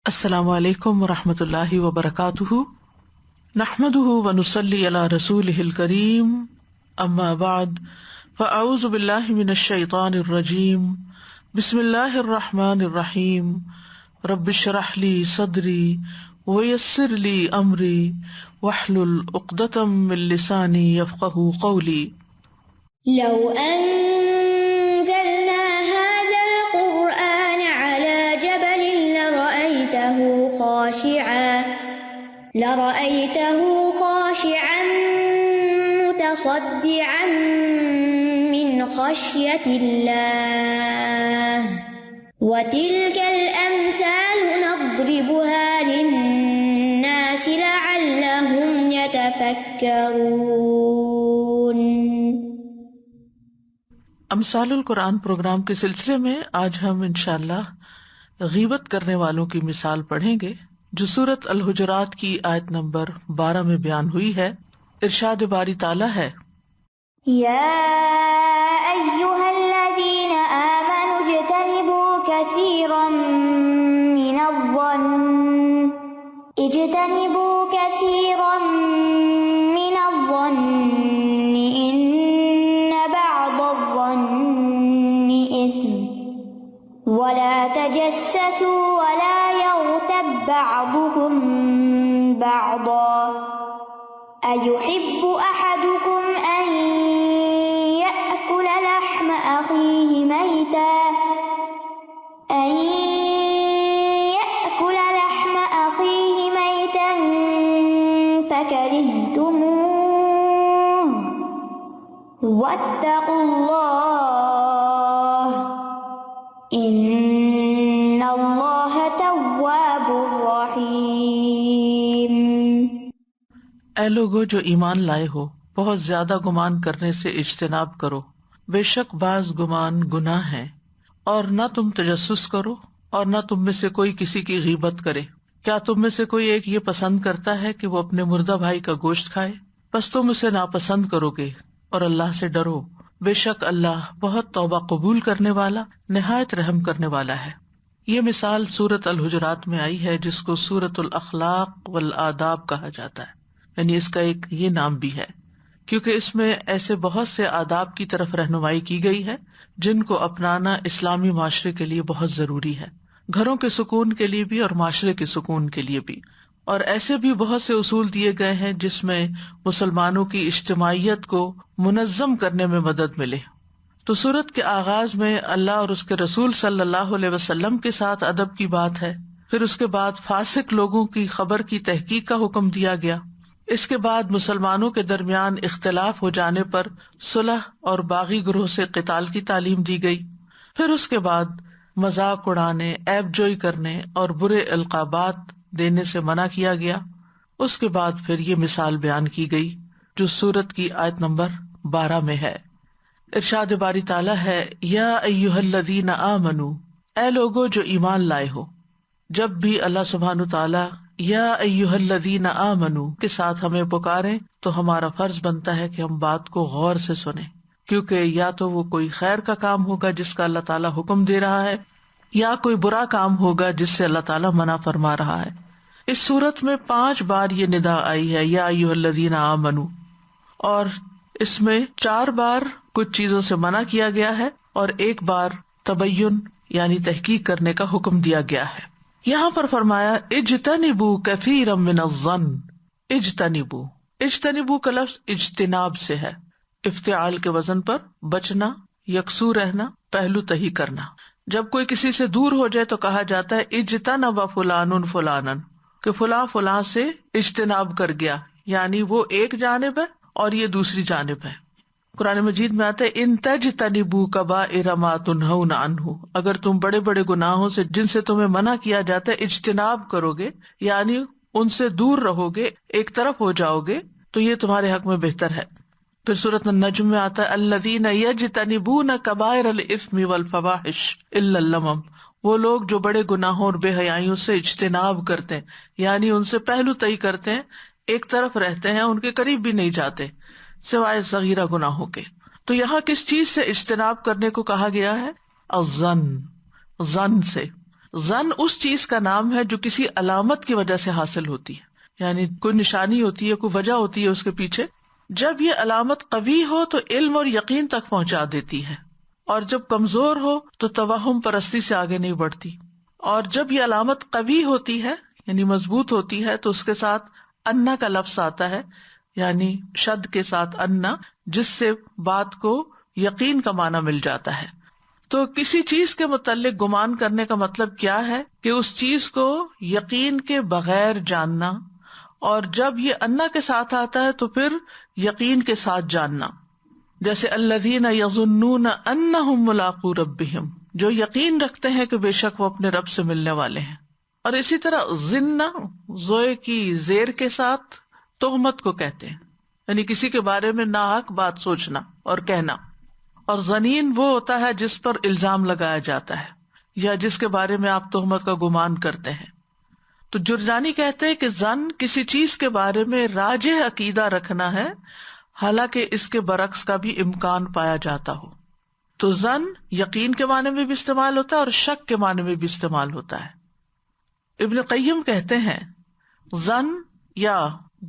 السلام علیکم ورحمۃ اللہ وبرکاتہ، نحمده ونصلی علی رسولہ الکریم، اما بعد فاعوذ باللہ من الشیطان الرجیم، بسم اللہ الرحمن الرحیم، رب اشرح لی صدری ویسر لی امری واحلل عقدۃ من لسانی یفقہوا قولی۔ لو أنزلنا هذا القرآن على جبل لرأيته خاشعا متصدعا من خشية الله وتلك الأمثال نضربها للناس لعلهم يتفكرون۔ امثال القرآن پروگرام کے سلسلے میں آج ہم انشاءاللہ غیبت کرنے والوں کی مثال پڑھیں گے، جو سورۃ الحجرات کی آیت نمبر 12 میں بیان ہوئی ہے۔ ارشاد باری تعالیٰ ہے، یا ایہا الذین آمنوا اجتنبوا کثیرا من الظن ان بعض الظن اثم ولا تجسسوا ولا يغتب بعضكم بعضا أيحب أحدكم أن يأكل لحم أخيه ميتا فكرهتموه واتقوا الله ان اللہ تواب رحیم۔ اے لوگو جو ایمان لائے ہو، بہت زیادہ گمان کرنے سے اجتناب کرو، بے شک بعض گمان گناہ ہے، اور نہ تم تجسس کرو اور نہ تم میں سے کوئی کسی کی غیبت کرے۔ کیا تم میں سے کوئی ایک یہ پسند کرتا ہے کہ وہ اپنے مردہ بھائی کا گوشت کھائے؟ بس تم اسے ناپسند کرو گے، اور اللہ سے ڈرو، بے شک اللہ بہت توبہ قبول کرنے والا، نہایت رحم کرنے والا ہے۔ یہ مثال سورۃ الحجرات میں آئی ہے، جس کو سورۃ الاخلاق والآداب کہا جاتا ہے، یعنی اس کا ایک یہ نام بھی ہے کیونکہ اس میں ایسے بہت سے آداب کی طرف رہنمائی کی گئی ہے جن کو اپنانا اسلامی معاشرے کے لیے بہت ضروری ہے، گھروں کے سکون کے لیے بھی اور معاشرے کے سکون کے لیے بھی۔ اور ایسے بھی بہت سے اصول دیے گئے ہیں جس میں مسلمانوں کی اجتماعیت کو منظم کرنے میں مدد ملے۔ تو سورت کے آغاز میں اللہ اور اس کے رسول صلی اللہ علیہ وسلم کے ساتھ ادب کی بات ہے، پھر اس کے بعد فاسق لوگوں کی خبر کی تحقیق کا حکم دیا گیا، اس کے بعد مسلمانوں کے درمیان اختلاف ہو جانے پر صلح اور باغی گروہ سے قتال کی تعلیم دی گئی، پھر اس کے بعد مذاق اڑانے، عیب جوئی کرنے اور برے القابات دینے سے منع کیا گیا، اس کے بعد پھر یہ مثال بیان کی گئی جو سورت کی آیت نمبر 12 میں ہے۔ ارشاد باری تعالیٰ ہے، یا ایہا الذین آمنوا، اے لوگو جو ایمان لائے ہو۔ جب بھی اللہ سبحانہ تعالیٰ یا ایہا الذین آمنوا کے ساتھ ہمیں پکاریں تو ہمارا فرض بنتا ہے کہ ہم بات کو غور سے سنیں، کیونکہ یا تو وہ کوئی خیر کا کام ہوگا جس کا اللہ تعالیٰ حکم دے رہا ہے، یا کوئی برا کام ہوگا جس سے اللہ تعالیٰ منع فرما رہا ہے۔ اس سورت میں 5 بار یہ ندا آئی ہے، یا ایھا الذین آمنوا، اور اس میں 4 بار کچھ چیزوں سے منع کیا گیا ہے اور 1 بار تبین یعنی تحقیق کرنے کا حکم دیا گیا ہے۔ یہاں پر فرمایا اجتنبوا کثیرا من الظن، اجتنبوا کا لفظ اجتناب سے ہے، افتعال کے وزن پر بچنا، یکسو رہنا، پہلو تہی کرنا۔ جب کوئی کسی سے دور ہو جائے تو کہا جاتا ہے اجتنب فلان فلانا، کہ فلاں فلاں سے اجتناب کر گیا، یعنی وہ ایک جانب ہے اور یہ دوسری جانب ہے۔ قرآن مجید میں آتا ہے ان تجتنبوا کبائر ما تنہون عنہ، اگر تم بڑے بڑے گناہوں سے جن سے تمہیں منع کیا جاتا ہے اجتناب کرو گے، یعنی ان سے دور رہو گے، ایک طرف ہو جاؤ گے، تو یہ تمہارے حق میں بہتر ہے۔ پھر سورۃ النجم میں آتا ہے الذین یجتنبون کبائر الاثم والفواحش الا اللمم، وہ لوگ جو بڑے گناہوں اور بے حیائیوں سے اجتناب کرتے ہیں، یعنی ان سے پہلو طئی کرتے ہیں، ایک طرف رہتے ہیں، ان کے قریب بھی نہیں جاتے سوائے صغیرہ گناہوں کے۔ تو یہاں کس چیز سے اجتناب کرنے کو کہا گیا ہے؟ الظن، ظن سے۔ زن اس چیز کا نام ہے جو کسی علامت کی وجہ سے حاصل ہوتی ہے، یعنی کوئی نشانی ہوتی ہے، کوئی وجہ ہوتی ہے اس کے پیچھے. جب یہ علامت قوی ہو تو علم اور یقین تک پہنچا دیتی ہے، اور جب کمزور ہو تو توہم پرستی سے آگے نہیں بڑھتی. اور جب یہ علامت قوی ہوتی ہے یعنی مضبوط ہوتی ہے تو اس کے ساتھ انا کا لفظ آتا ہے، یعنی شد کے ساتھ انا، جس سے بات کو یقین کا معنی مل جاتا ہے. تو کسی چیز کے متعلق گمان کرنے کا مطلب کیا ہے کہ اس چیز کو یقین کے بغیر جاننا، اور جب یہ انا کے ساتھ آتا ہے تو پھر یقین کے ساتھ جاننا. جیسے الذین یظنون انہم ملاقو ربہم، جو یقین رکھتے ہیں کہ بے شک وہ اپنے رب سے ملنے والے ہیں. اور اسی طرح ظن زوئے کی زیر کے ساتھ تہمت کو کہتے ہیں، یعنی کسی کے بارے میں ناحق بات سوچنا اور کہنا. اور ظنین وہ ہوتا ہے جس پر الزام لگایا جاتا ہے یا جس کے بارے میں آپ تہمت کا گمان کرتے ہیں. تو جرجانی کہتے ہیں کہ ظن کسی چیز کے بارے میں راجح عقیدہ رکھنا ہے حالانکہ اس کے برعکس کا بھی امکان پایا جاتا ہو. تو ظن یقین کے معنی میں بھی استعمال ہوتا ہے اور شک کے معنی میں بھی استعمال ہوتا ہے. ابن قیم کہتے ہیں ظن یا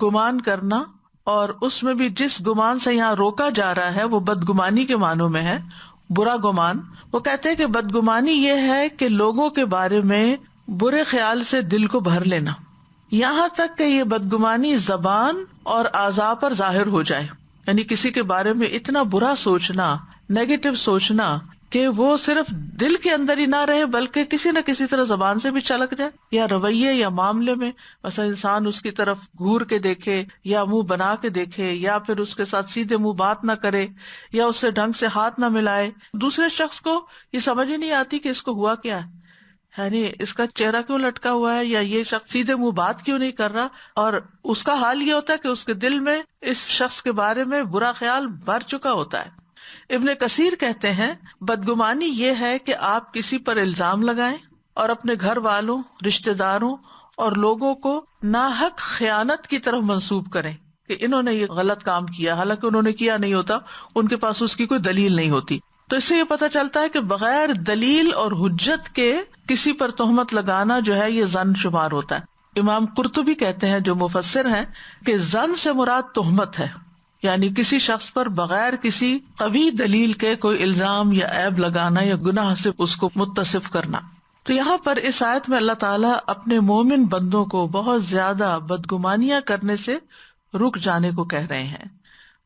گمان کرنا، اور اس میں بھی جس گمان سے یہاں روکا جا رہا ہے وہ بدگمانی کے معنوں میں ہے، برا گمان. وہ کہتے ہیں کہ بدگمانی یہ ہے کہ لوگوں کے بارے میں برے خیال سے دل کو بھر لینا، یہاں تک کہ یہ بدگمانی زبان اور اعضاء پر ظاہر ہو جائے. یعنی کسی کے بارے میں اتنا برا سوچنا، نیگیٹو سوچنا کہ وہ صرف دل کے اندر ہی نہ رہے بلکہ کسی نہ کسی طرح زبان سے بھی چلک جائے، یا رویے یا معاملے میں مثلا انسان اس کی طرف گھور کے دیکھے یا منہ بنا کے دیکھے، یا پھر اس کے ساتھ سیدھے منہ بات نہ کرے، یا اس سے ڈھنگ سے ہاتھ نہ ملائے. دوسرے شخص کو یہ سمجھ ہی نہیں آتی کہ اس کو ہوا کیا ہے، یعنی اس کا چہرہ کیوں لٹکا ہوا ہے، یا یہ شخص سیدھے منہ بات کیوں نہیں کر رہا. اور اس کا حال یہ ہوتا ہے کہ اس کے دل میں اس شخص کے بارے میں برا خیال بھر چکا ہوتا ہے. ابن کثیر کہتے ہیں بدگمانی یہ ہے کہ آپ کسی پر الزام لگائیں اور اپنے گھر والوں، رشتہ داروں اور لوگوں کو ناحق خیانت کی طرف منسوب کریں کہ انہوں نے یہ غلط کام کیا، حالانکہ انہوں نے کیا نہیں ہوتا، ان کے پاس اس کی کوئی دلیل نہیں ہوتی. تو اس سے یہ پتہ چلتا ہے کہ بغیر دلیل اور حجت کے کسی پر تہمت لگانا جو ہے یہ ظن شمار ہوتا ہے. امام قرطبی کہتے ہیں جو مفسر ہیں کہ ظن سے مراد تہمت ہے، یعنی کسی شخص پر بغیر کسی قوی دلیل کے کوئی الزام یا عیب لگانا یا گناہ سے اس کو متصف کرنا. تو یہاں پر اس آیت میں اللہ تعالیٰ اپنے مومن بندوں کو بہت زیادہ بدگمانیاں کرنے سے رک جانے کو کہہ رہے ہیں،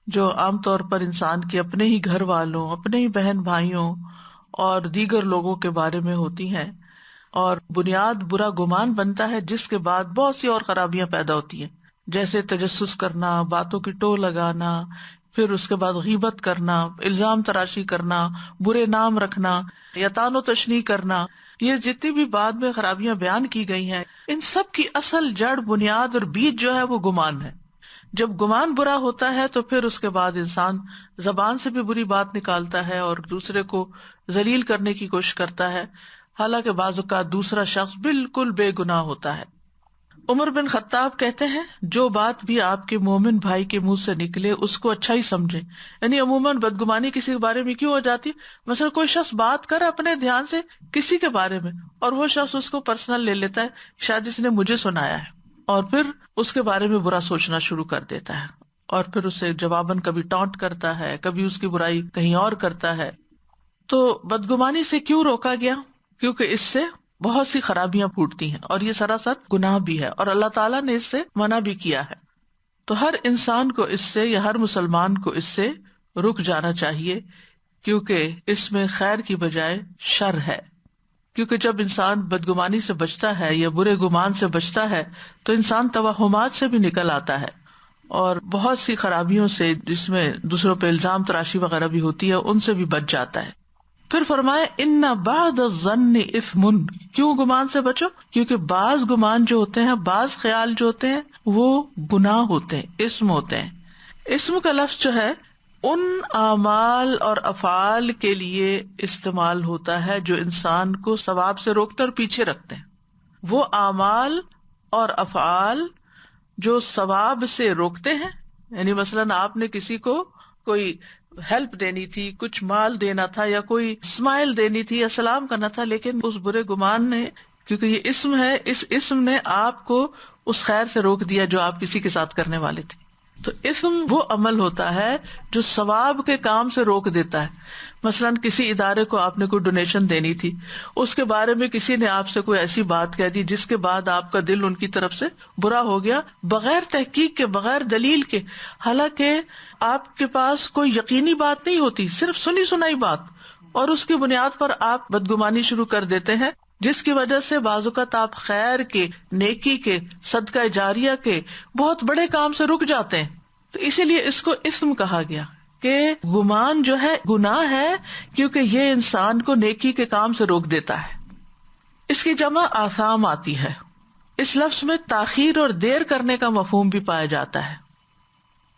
جو عام طور پر انسان کے اپنے ہی گھر والوں، اپنے ہی بہن بھائیوں اور دیگر لوگوں کے بارے میں ہوتی ہیں. اور بنیاد برا گمان بنتا ہے جس کے بعد بہت سی اور خرابیاں پیدا ہوتی ہیں، جیسے تجسس کرنا، باتوں کی ٹو لگانا، پھر اس کے بعد غیبت کرنا، الزام تراشی کرنا، برے نام رکھنا یا طعن و تشنیع کرنا. یہ جتنی بھی بعد میں خرابیاں بیان کی گئی ہیں ان سب کی اصل جڑ، بنیاد اور بیج جو ہے وہ گمان ہے. جب گمان برا ہوتا ہے تو پھر اس کے بعد انسان زبان سے بھی بری بات نکالتا ہے اور دوسرے کو ذلیل کرنے کی کوشش کرتا ہے، حالانکہ بعض اوقات دوسرا شخص بالکل بے گناہ ہوتا ہے. عمر بن خطاب کہتے ہیں جو بات بھی آپ کے مومن بھائی کے منہ سے نکلے اس کو اچھا ہی سمجھیں. یعنی عموماً بدگمانی کسی کے بارے میں کیوں ہو جاتی، مثلا کوئی شخص بات کرے اپنے دھیان سے کسی کے بارے میں اور وہ شخص اس کو پرسنل لے لیتا ہے، شاید اس نے مجھے سنایا ہے، اور پھر اس کے بارے میں برا سوچنا شروع کر دیتا ہے، اور پھر اسے جواباً کبھی ٹانٹ کرتا ہے، کبھی اس کی برائی کہیں اور کرتا ہے. تو بدگمانی سے کیوں روکا گیا؟ کیونکہ اس سے بہت سی خرابیاں پھوٹتی ہیں اور یہ سراسر گناہ بھی ہے، اور اللہ تعالیٰ نے اس سے منع بھی کیا ہے. تو ہر انسان کو اس سے، یا ہر مسلمان کو اس سے رک جانا چاہیے، کیونکہ اس میں خیر کی بجائے شر ہے. کیونکہ جب انسان بدگمانی سے بچتا ہے یا برے گمان سے بچتا ہے تو انسان توہمات سے بھی نکل آتا ہے اور بہت سی خرابیوں سے، جس میں دوسروں پہ الزام تراشی وغیرہ بھی ہوتی ہے، ان سے بھی بچ جاتا ہے. پھر فرمائے ان بعد الظن اثم، کیوں گمان سے بچو؟ کیونکہ بعض گمان جو ہوتے ہیں، بعض خیال جو ہوتے ہیں وہ گناہ ہوتے ہیں، اسم ہوتے ہیں. اسم کا لفظ جو ہے ان اعمال اور افعال کے لیے استعمال ہوتا ہے جو انسان کو ثواب سے روکتے اور پیچھے رکھتے ہیں. وہ اعمال اور افعال جو ثواب سے روکتے ہیں، یعنی مثلاً آپ نے کسی کو کوئی ہیلپ دینی تھی، کچھ مال دینا تھا، یا کوئی اسمائل دینی تھی یا سلام کرنا تھا، لیکن اس برے گمان نے کیونکہ یہ اسم ہے، اس اسم نے آپ کو اس خیر سے روک دیا جو آپ کسی کے ساتھ کرنے والے تھے. تو اسم وہ عمل ہوتا ہے جو ثواب کے کام سے روک دیتا ہے. مثلاً کسی ادارے کو آپ نے کوئی ڈونیشن دینی تھی، اس کے بارے میں کسی نے آپ سے کوئی ایسی بات کہہ دی جس کے بعد آپ کا دل ان کی طرف سے برا ہو گیا، بغیر تحقیق کے، بغیر دلیل کے، حالانکہ آپ کے پاس کوئی یقینی بات نہیں ہوتی، صرف سنی سنائی بات، اور اس کی بنیاد پر آپ بدگمانی شروع کر دیتے ہیں، جس کی وجہ سے بعض اوقات آپ خیر کے، نیکی کے، صدقہ جاریہ کے بہت بڑے کام سے رک جاتے ہیں. تو اسی لیے اس کو اسم کہا گیا کہ گمان جو ہے گناہ ہے، کیونکہ یہ انسان کو نیکی کے کام سے روک دیتا ہے. اس کی جمع آثام آتی ہے. اس لفظ میں تاخیر اور دیر کرنے کا مفہوم بھی پایا جاتا ہے.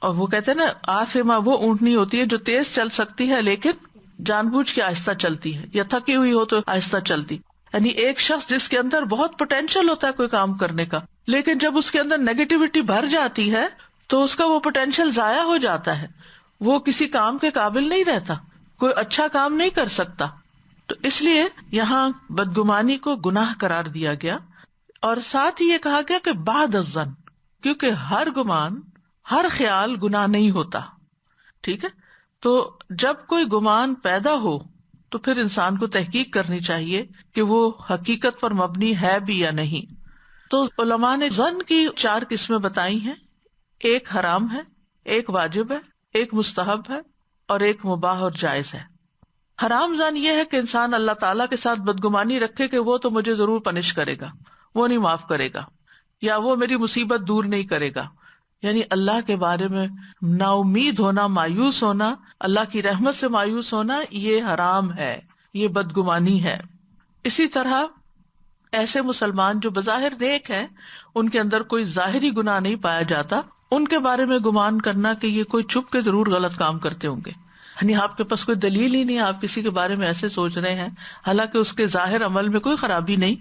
اور وہ کہتے ہیں نا، آثمہ وہ اونٹنی ہوتی ہے جو تیز چل سکتی ہے لیکن جان بوجھ کے آہستہ چلتی ہے، یا تھکی ہوئی ہو تو آہستہ چلتی. یعنی ایک شخص جس کے اندر بہت پوٹینشیل ہوتا ہے کوئی کام کرنے کا، لیکن جب اس کے اندر نیگیٹیوٹی بھر جاتی ہے تو اس کا وہ پوٹینشیل ضائع ہو جاتا ہے، وہ کسی کام کے قابل نہیں رہتا، کوئی اچھا کام نہیں کر سکتا. تو اس لیے یہاں بدگمانی کو گناہ قرار دیا گیا، اور ساتھ ہی یہ کہا گیا کہ بعد الظن، کیونکہ ہر گمان، ہر خیال گناہ نہیں ہوتا. ٹھیک ہے، تو جب کوئی گمان پیدا ہو تو پھر انسان کو تحقیق کرنی چاہیے کہ وہ حقیقت پر مبنی ہے بھی یا نہیں. تو علماء نے ظن کی 4 قسمیں بتائی ہیں. ایک حرام ہے، ایک واجب ہے، ایک مستحب ہے، اور ایک مباح اور جائز ہے. حرام ظن یہ ہے کہ انسان اللہ تعالیٰ کے ساتھ بدگمانی رکھے کہ وہ تو مجھے ضرور پنش کرے گا، وہ نہیں معاف کرے گا، یا وہ میری مصیبت دور نہیں کرے گا. یعنی اللہ کے بارے میں نا امید ہونا، مایوس ہونا، اللہ کی رحمت سے مایوس ہونا، یہ حرام ہے، یہ بدگمانی ہے. اسی طرح ایسے مسلمان جو بظاہر نیک ہیں، ان کے اندر کوئی ظاہری گناہ نہیں پایا جاتا، ان کے بارے میں گمان کرنا کہ یہ کوئی چھپ کے ضرور غلط کام کرتے ہوں گے، یعنی آپ کے پاس کوئی دلیل ہی نہیں، آپ کسی کے بارے میں ایسے سوچ رہے ہیں حالانکہ اس کے ظاہر عمل میں کوئی خرابی نہیں،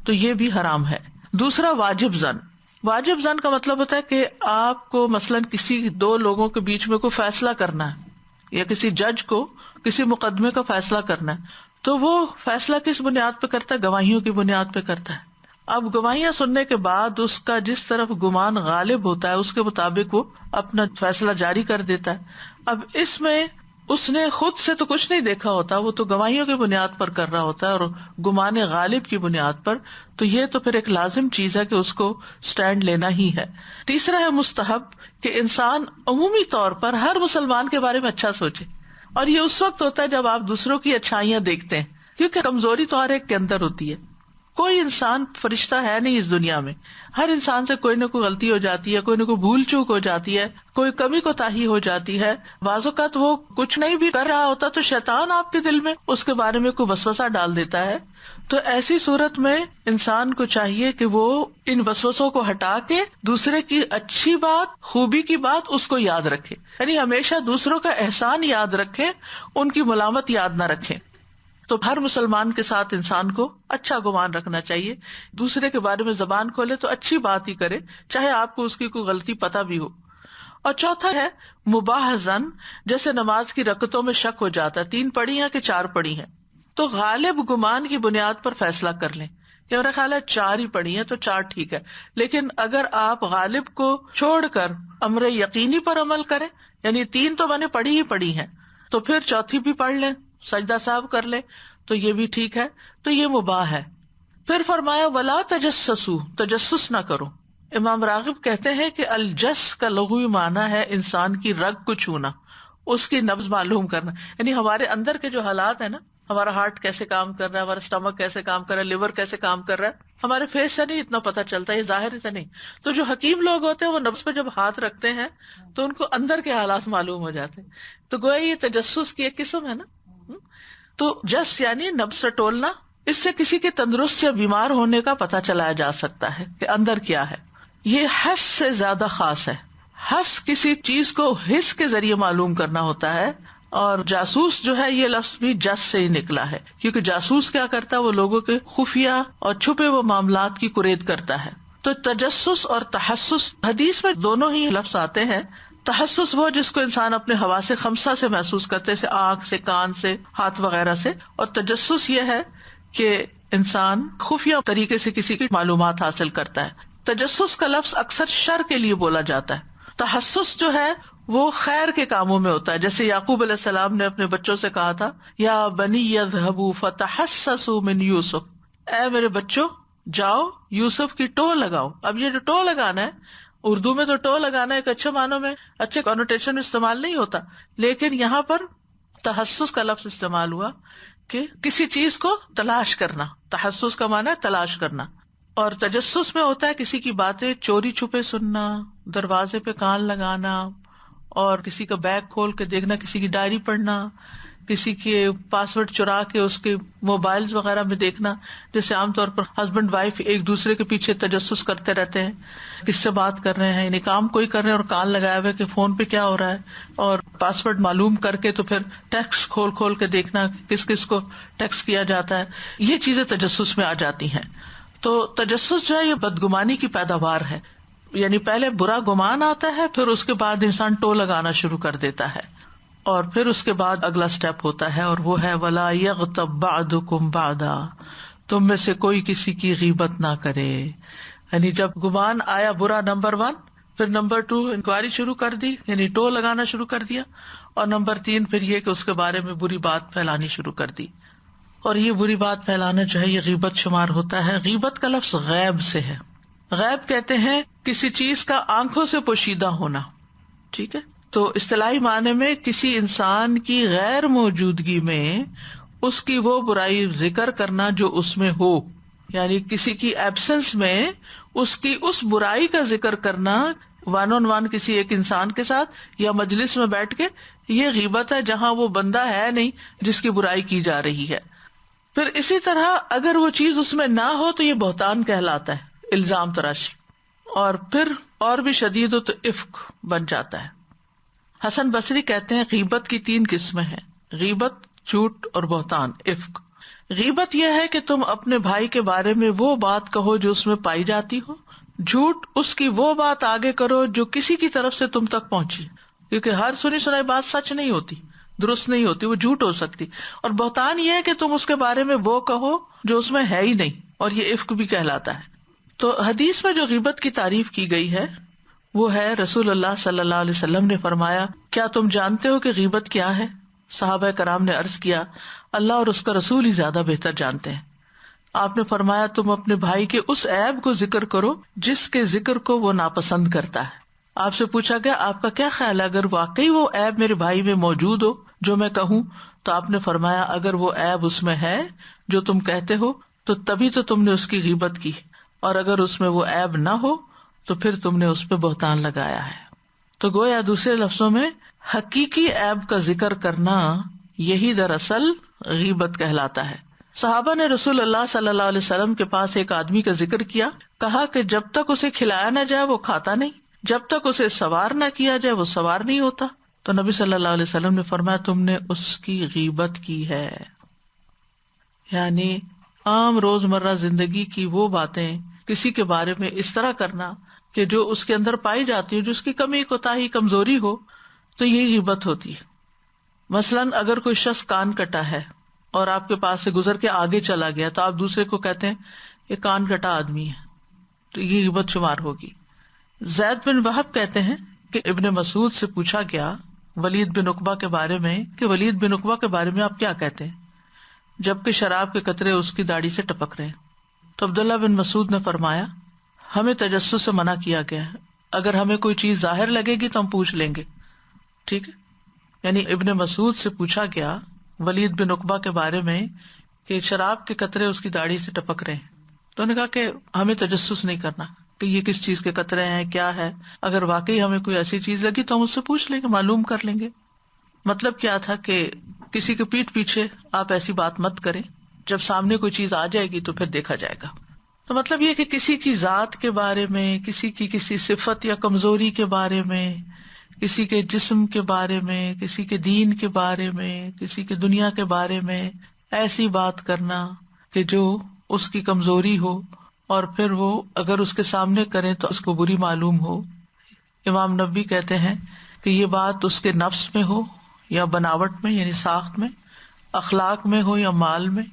تو یہ بھی حرام ہے. دوسرا واجب ظن. واجب ظن کا مطلب ہوتا ہے کہ آپ کو مثلاً کسی 2 لوگوں کے بیچ میں کوئی فیصلہ کرنا ہے، یا کسی جج کو کسی مقدمے کا فیصلہ کرنا ہے، تو وہ فیصلہ کس بنیاد پہ کرتا ہے؟ گواہیوں کی بنیاد پہ کرتا ہے. اب گواہیاں سننے کے بعد اس کا جس طرف گمان غالب ہوتا ہے اس کے مطابق وہ اپنا فیصلہ جاری کر دیتا ہے. اب اس میں اس نے خود سے تو کچھ نہیں دیکھا ہوتا، وہ تو گواہیوں کی بنیاد پر کر رہا ہوتا ہے اور گمان غالب کی بنیاد پر، تو یہ تو پھر ایک لازم چیز ہے کہ اس کو سٹینڈ لینا ہی ہے. تیسرا ہے مستحب، کہ انسان عمومی طور پر ہر مسلمان کے بارے میں اچھا سوچے، اور یہ اس وقت ہوتا ہے جب آپ دوسروں کی اچھائیاں دیکھتے ہیں، کیونکہ کمزوری تو ہر ایک کے اندر ہوتی ہے. کوئی انسان فرشتہ ہے نہیں اس دنیا میں، ہر انسان سے کوئی نہ کوئی غلطی ہو جاتی ہے، کوئی نہ کوئی بھول چوک ہو جاتی ہے، کوئی کمی کوتاہی ہو جاتی ہے. بعض اوقات وہ کچھ نہیں بھی کر رہا ہوتا تو شیطان آپ کے دل میں اس کے بارے میں کوئی وسوسہ ڈال دیتا ہے. تو ایسی صورت میں انسان کو چاہیے کہ وہ ان وسوسوں کو ہٹا کے دوسرے کی اچھی بات، خوبی کی بات اس کو یاد رکھے، یعنی ہمیشہ دوسروں کا احسان یاد رکھے، ان کی ملامت یاد نہ رکھے. تو ہر مسلمان کے ساتھ انسان کو اچھا گمان رکھنا چاہیے، دوسرے کے بارے میں زبان کھولے تو اچھی بات ہی کرے، چاہے آپ کو اس کی کوئی غلطی پتہ بھی ہو. اور چوتھا ہے مباح ظن، جیسے نماز کی رکعتوں میں شک ہو جاتا ہے، 3 پڑھی ہیں کہ 4 پڑھی ہیں، تو غالب گمان کی بنیاد پر فیصلہ کر لیں کہ میرا خیال ہے 4 ہی پڑھی ہیں تو 4 ٹھیک ہے. لیکن اگر آپ غالب کو چھوڑ کر امر یقینی پر عمل کریں، یعنی 3 تو میں نے پڑھی ہی پڑھی ہیں، تو پھر چوتھی بھی پڑھ لیں، سجدہ صاحب کر لیں، تو یہ بھی ٹھیک ہے، تو یہ مباح ہے. پھر فرمایا ولا تجسسوا، تجسس نہ کرو. امام راغب کہتے ہیں کہ الجس کا لغوی معنی ہے انسان کی رگ کو چھونا، اس کی نبض معلوم کرنا، یعنی ہمارے اندر کے جو حالات ہیں نا، ہمارا ہارٹ کیسے کام کر رہا ہے، ہمارا اسٹمک کیسے کام کر رہا ہے، لیور کیسے کام کر رہا ہے، ہمارے فیس سے نہیں اتنا پتہ چلتا، یہ ظاہر سے نہیں. تو جو حکیم لوگ ہوتے ہیں وہ نبض پہ جب ہاتھ رکھتے ہیں تو ان کو اندر کے حالات معلوم ہو جاتے ہیں. تو گویا یہ تجسس کی ایک قسم ہے نا. تو جس یعنی نبض ٹولنا، اس سے کسی کے تندرست یا بیمار ہونے کا پتہ چلایا جا سکتا ہے کہ اندر کیا ہے. یہ حس سے زیادہ خاص ہے. حس کسی چیز کو حس کے ذریعے معلوم کرنا ہوتا ہے، اور جاسوس جو ہے یہ لفظ بھی جس سے ہی نکلا ہے، کیونکہ جاسوس کیا کرتا ہے، وہ لوگوں کے خفیہ اور چھپے ہوئے معاملات کی کورید کرتا ہے. تو تجسس اور تحسس حدیث میں دونوں ہی لفظ آتے ہیں. تحسس وہ جس کو انسان اپنے حواس خمسہ سے محسوس کرتے، جیسے آنکھ سے، کان سے، ہاتھ وغیرہ سے، اور تجسس یہ ہے کہ انسان خفیہ طریقے سے کسی کی معلومات حاصل کرتا ہے. تجسس کا لفظ اکثر شر کے لیے بولا جاتا ہے. تحسس جو ہے وہ خیر کے کاموں میں ہوتا ہے. جیسے یعقوب علیہ السلام نے اپنے بچوں سے کہا تھا یا بنی یذهبوا فتحسسوا من یوسف، اے میرے بچوں جاؤ یوسف کی ٹو لگاؤ. اب یہ جو ٹو لگانا ہے اردو میں تو ٹو لگانا ایک اچھے معنوں میں اچھے کنوٹیشن استعمال نہیں ہوتا، لیکن یہاں پر تحسس کا لفظ استعمال ہوا کہ کسی چیز کو تلاش کرنا. تحسس کا معنی ہے تلاش کرنا. اور تجسس میں ہوتا ہے کسی کی باتیں چوری چھپے سننا، دروازے پہ کان لگانا، اور کسی کا بیگ کھول کے دیکھنا، کسی کی ڈائری پڑھنا، کسی کے پاسورڈ چرا کے اس کے موبائلز وغیرہ میں دیکھنا. جیسے عام طور پر ہسبینڈ وائف ایک دوسرے کے پیچھے تجسس کرتے رہتے ہیں، کس سے بات کر رہے ہیں، یعنی کام کوئی کر رہے ہیں اور کان لگایا ہوا ہے کہ فون پہ کیا ہو رہا ہے، اور پاسورڈ معلوم کر کے تو پھر ٹیکسٹ کھول کھول کے دیکھنا کس کس کو ٹیکسٹ کیا جاتا ہے. یہ چیزیں تجسس میں آ جاتی ہیں. تو تجسس جو ہے یہ بدگمانی کی پیداوار ہے. یعنی پہلے برا گمان آتا ہے، پھر اس کے بعد انسان ٹو لگانا شروع کر دیتا ہے، اور پھر اس کے بعد اگلا سٹیپ ہوتا ہے اور وہ ہے وَلَا يَغْتَبْ بَعْضُكُمْ بَعْضًا، تم میں سے کوئی کسی کی غیبت نہ کرے. یعنی جب گمان آیا برا نمبر 1، پھر نمبر 2 انکوائری شروع کر دی، یعنی ٹو لگانا شروع کر دیا، اور نمبر 3 پھر یہ کہ اس کے بارے میں بری بات پھیلانی شروع کر دی. اور یہ بری بات پھیلانا جو ہے یہ غیبت شمار ہوتا ہے. غیبت کا لفظ غیب سے ہے. غیب کہتے ہیں کسی چیز کا آنکھوں سے پوشیدہ ہونا. ٹھیک ہے، تو اصطلاحی معنی میں کسی انسان کی غیر موجودگی میں اس کی وہ برائی ذکر کرنا جو اس میں ہو، یعنی کسی کی ایبسنس میں اس کی اس برائی کا ذکر کرنا ون آن ون کسی ایک انسان کے ساتھ یا مجلس میں بیٹھ کے، یہ غیبت ہے جہاں وہ بندہ ہے نہیں جس کی برائی کی جا رہی ہے. پھر اسی طرح اگر وہ چیز اس میں نہ ہو تو یہ بہتان کہلاتا ہے، الزام تراشی. اور پھر اور بھی شدید ہو تو افک بن جاتا ہے. حسن بصری کہتے ہیں غیبت کی 3 قسمیں ہیں: غیبت، جھوٹ اور بہتان، افک. غیبت یہ ہے کہ تم اپنے بھائی کے بارے میں وہ بات کہو جو اس میں پائی جاتی ہو. جھوٹ اس کی وہ بات آگے کرو جو کسی کی طرف سے تم تک پہنچی، کیونکہ ہر سنی سنائی بات سچ نہیں ہوتی، درست نہیں ہوتی، وہ جھوٹ ہو سکتی. اور بہتان یہ ہے کہ تم اس کے بارے میں وہ کہو جو اس میں ہے ہی نہیں، اور یہ افک بھی کہلاتا ہے. تو حدیث میں جو غیبت کی تعریف کی گئی ہے وہ ہے رسول اللہ صلی اللہ علیہ وسلم نے فرمایا کیا تم جانتے ہو کہ غیبت کیا ہے؟ صحابہ کرام نے عرض کیا اللہ اور اس کا رسول ہی زیادہ بہتر جانتے ہیں. آپ نے فرمایا تم اپنے بھائی کے اس عیب کو ذکر کرو جس کے ذکر کو وہ ناپسند کرتا ہے. آپ سے پوچھا گیا آپ کا کیا خیال ہے اگر واقعی وہ عیب میرے بھائی میں موجود ہو جو میں کہوں؟ تو آپ نے فرمایا اگر وہ عیب اس میں ہے جو تم کہتے ہو تو تبھی تو تم نے اس کی غیبت کی، اور اگر اس میں وہ عیب نہ ہو تو پھر تم نے اس پہ بہتان لگایا ہے. تو گویا دوسرے لفظوں میں حقیقی عیب کا ذکر کرنا یہی دراصل غیبت کہلاتا ہے. صحابہ نے رسول اللہ صلی اللہ علیہ وسلم کے پاس ایک آدمی کا ذکر کیا، کہا کہ جب تک اسے کھلایا نہ جائے وہ کھاتا نہیں، جب تک اسے سوار نہ کیا جائے وہ سوار نہیں ہوتا. تو نبی صلی اللہ علیہ وسلم نے فرمایا تم نے اس کی غیبت کی ہے. یعنی عام روزمرہ زندگی کی وہ باتیں کسی کے بارے میں اس طرح کرنا کہ جو اس کے اندر پائی جاتی ہو، جو اس کی کمی کوتاہی کمزوری ہو، تو یہ غیبت ہوتی ہے. مثلاً اگر کوئی شخص کان کٹا ہے اور آپ کے پاس سے گزر کے آگے چلا گیا تو آپ دوسرے کو کہتے ہیں یہ کان کٹا آدمی ہے، تو یہ غیبت شمار ہوگی. زید بن وہب کہتے ہیں کہ ابن مسعود سے پوچھا گیا ولید بن عقبہ کے بارے میں کہ ولید بن عقبہ کے بارے میں آپ کیا کہتے ہیں جبکہ شراب کے قطرے اس کی داڑھی سے ٹپک رہے ہیں؟ تو عبداللہ بن مسعود نے فرمایا ہمیں تجسس سے منع کیا گیا ہے، اگر ہمیں کوئی چیز ظاہر لگے گی تو ہم پوچھ لیں گے. ٹھیک ہے، یعنی ابن مسعود سے پوچھا گیا ولید بن عقبہ کے بارے میں کہ شراب کے قطرے اس کی داڑھی سے ٹپک رہے ہیں، تو انہوں نے کہا کہ ہمیں تجسس نہیں کرنا کہ یہ کس چیز کے قطرے ہیں کیا ہے، اگر واقعی ہمیں کوئی ایسی چیز لگی تو ہم اس سے پوچھ لیں گے، معلوم کر لیں گے. مطلب کیا تھا کہ کسی کے پیٹھ پیچھے آپ ایسی بات مت کریں، جب سامنے کوئی چیز آ جائے گی تو پھر دیکھا جائے گا. تو مطلب یہ کہ کسی کی ذات کے بارے میں، کسی کی کسی صفت یا کمزوری کے بارے میں، کسی کے جسم کے بارے میں، کسی کے دین کے بارے میں، کسی کی دنیا کے بارے میں ایسی بات کرنا کہ جو اس کی کمزوری ہو اور پھر وہ اگر اس کے سامنے کریں تو اس کو بری معلوم ہو. امام نبوی کہتے ہیں کہ یہ بات اس کے نفس میں ہو یا بناوٹ میں یعنی ساخت میں، اخلاق میں ہو یا مال میں،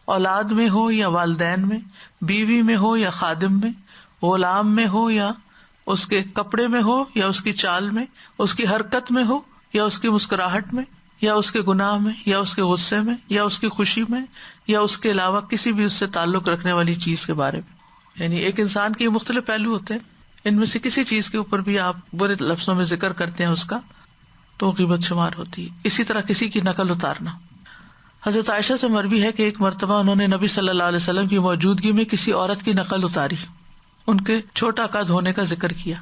اولاد میں ہو یا والدین میں، بیوی میں ہو یا خادم میں، غلام میں ہو یا اس کے کپڑے میں ہو یا اس کی چال میں، اس کی حرکت میں ہو یا اس کی مسکراہٹ میں، یا اس کے گناہ میں، یا اس کے غصے میں، یا اس کی خوشی میں، یا اس کے علاوہ کسی بھی اس سے تعلق رکھنے والی چیز کے بارے میں. یعنی ایک انسان کے مختلف پہلو ہوتے ہیں، ان میں سے کسی چیز کے اوپر بھی آپ برے لفظوں میں ذکر کرتے ہیں اس کا تو غیبت شمار ہوتی ہے. اسی طرح کسی کی نقل اتارنا. حضرت عائشہ سے مروی ہے کہ ایک مرتبہ انہوں نے نبی صلی اللہ علیہ وسلم کی موجودگی میں کسی عورت کی نقل اتاری، ان کے چھوٹا قد ہونے کا ذکر کیا.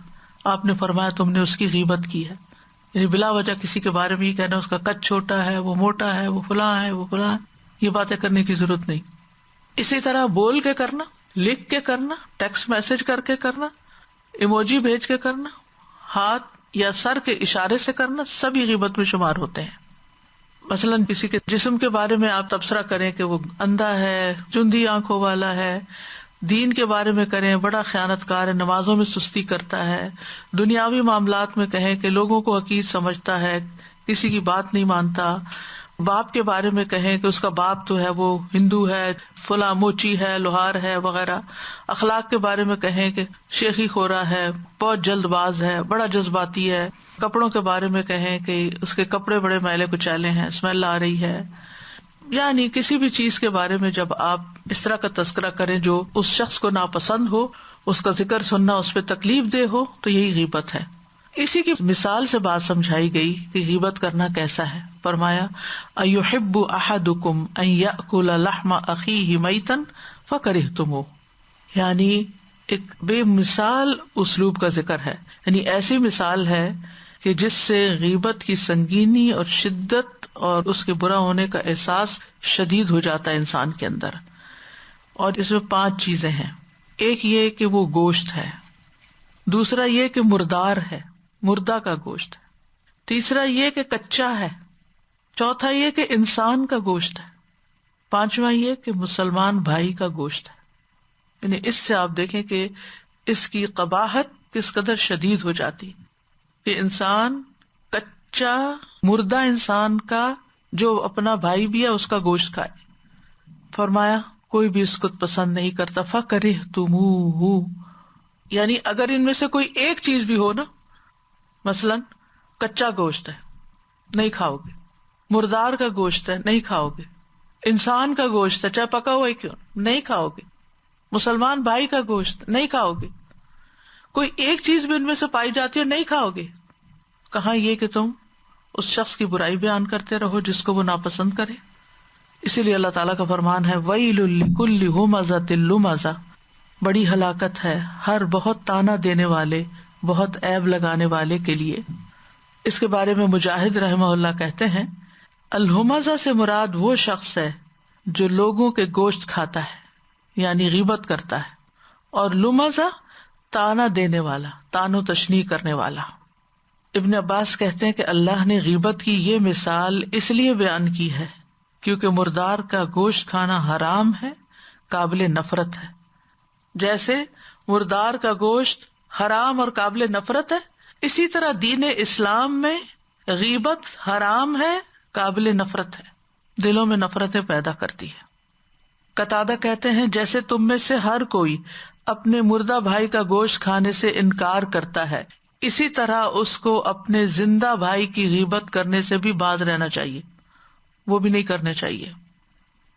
آپ نے فرمایا تم نے اس کی غیبت کی ہے. یعنی بلا وجہ کسی کے بارے میں یہ کہنا اس کا قد چھوٹا ہے، وہ موٹا ہے، وہ فلاں ہے، وہ فلاں، یہ باتیں کرنے کی ضرورت نہیں. اسی طرح بول کے کرنا، لکھ کے کرنا، ٹیکسٹ میسج کر کے کرنا، ایموجی بھیج کے کرنا، ہاتھ یا سر کے اشارے سے کرنا، سبھی غیبت میں شمار ہوتے ہیں. مثلاً کسی کے جسم کے بارے میں آپ تبصرہ کریں کہ وہ اندھا ہے، چندی آنکھوں والا ہے، دین کے بارے میں کریں بڑا خیانت کار ہے، نمازوں میں سستی کرتا ہے، دنیاوی معاملات میں کہیں کہ لوگوں کو حقیر سمجھتا ہے، کسی کی بات نہیں مانتا. باپ کے بارے میں کہیں کہ اس کا باپ تو ہے وہ ہندو ہے، فلاں موچی ہے، لوہار ہے وغیرہ. اخلاق کے بارے میں کہیں کہ شیخی خورا ہے، بہت جلد باز ہے، بڑا جذباتی ہے. کپڑوں کے بارے میں کہیں کہ اس کے کپڑے بڑے میلے کچیلے ہیں، اسمیل آ رہی ہے. یعنی کسی بھی چیز کے بارے میں جب آپ اس طرح کا تذکرہ کریں جو اس شخص کو ناپسند ہو، اس کا ذکر سننا اس پہ تکلیف دہ ہو، تو یہی غیبت ہے. اسی کی مثال سے بات سمجھائی گئی کہ غیبت کرنا کیسا ہے. فرمایا ایحب احدکم ان یاکل لحم اخیہ میتا فکرہتموہ، یعنی ایک بے مثال اسلوب کا ذکر ہے. یعنی ایسی مثال ہے کہ جس سے غیبت کی سنگینی اور شدت اور اس کے برا ہونے کا احساس شدید ہو جاتا ہے انسان کے اندر. اور اس میں 5 چیزیں ہیں. ایک یہ کہ وہ گوشت ہے، دوسرا یہ کہ مردار ہے، مردہ کا گوشت ہے، تیسرا یہ کہ کچا ہے، چوتھا یہ کہ انسان کا گوشت ہے، پانچواں یہ کہ مسلمان بھائی کا گوشت ہے. یعنی اس سے آپ دیکھیں کہ اس کی قباحت کس قدر شدید ہو جاتی کہ انسان کچا مردہ انسان کا جو اپنا بھائی بھی ہے اس کا گوشت کھائے. فرمایا کوئی بھی اس کو پسند نہیں کرتا. فَكَرِهْتُمُوهُ، یعنی اگر ان میں سے کوئی ایک چیز بھی ہو نا، مثلاً کچا گوشت ہے نہیں کھاؤ گے، مردار کا گوشت ہے نہیں کھاؤ گے، انسان کا گوشت ہے چاہے پکا ہوا ہی کیوں نہیں کھاؤ گے، مسلمان بھائی کا گوشت نہیں کھاؤ گے، کوئی ایک چیز بھی ان میں سے پائی جاتی ہے نہیں کھاؤ گے. کہاں یہ کہ تم اس شخص کی برائی بیان کرتے رہو جس کو وہ ناپسند کرے. اسی لیے اللہ تعالیٰ کا فرمان ہے وَيْلٌ لِكُلِّ هُمَزَةٍ لُمَزَةٍ، بڑی ہلاکت ہے ہر بہت تانا دینے والے، بہت عیب لگانے والے کے لیے. اس کے بارے میں مجاہد رحمہ اللہ کہتے ہیں الہمزہ سے مراد وہ شخص ہے جو لوگوں کے گوشت کھاتا ہے، یعنی غیبت کرتا ہے، اور لمزہ تانا دینے والا، تان و تشنیع کرنے والا. ابن عباس کہتے ہیں کہ اللہ نے غیبت کی یہ مثال اس لیے بیان کی ہے کیونکہ مردار کا گوشت کھانا حرام ہے، قابل نفرت ہے. جیسے مردار کا گوشت حرام اور قابل نفرت ہے، اسی طرح دین اسلام میں غیبت حرام ہے، قابل نفرت ہے، دلوں میں نفرتیں پیدا کرتی ہے. قتادہ کہتے ہیں جیسے تم میں سے ہر کوئی اپنے مردہ بھائی کا گوشت کھانے سے انکار کرتا ہے، اسی طرح اس کو اپنے زندہ بھائی کی غیبت کرنے سے بھی باز رہنا چاہیے، وہ بھی نہیں کرنے چاہیے.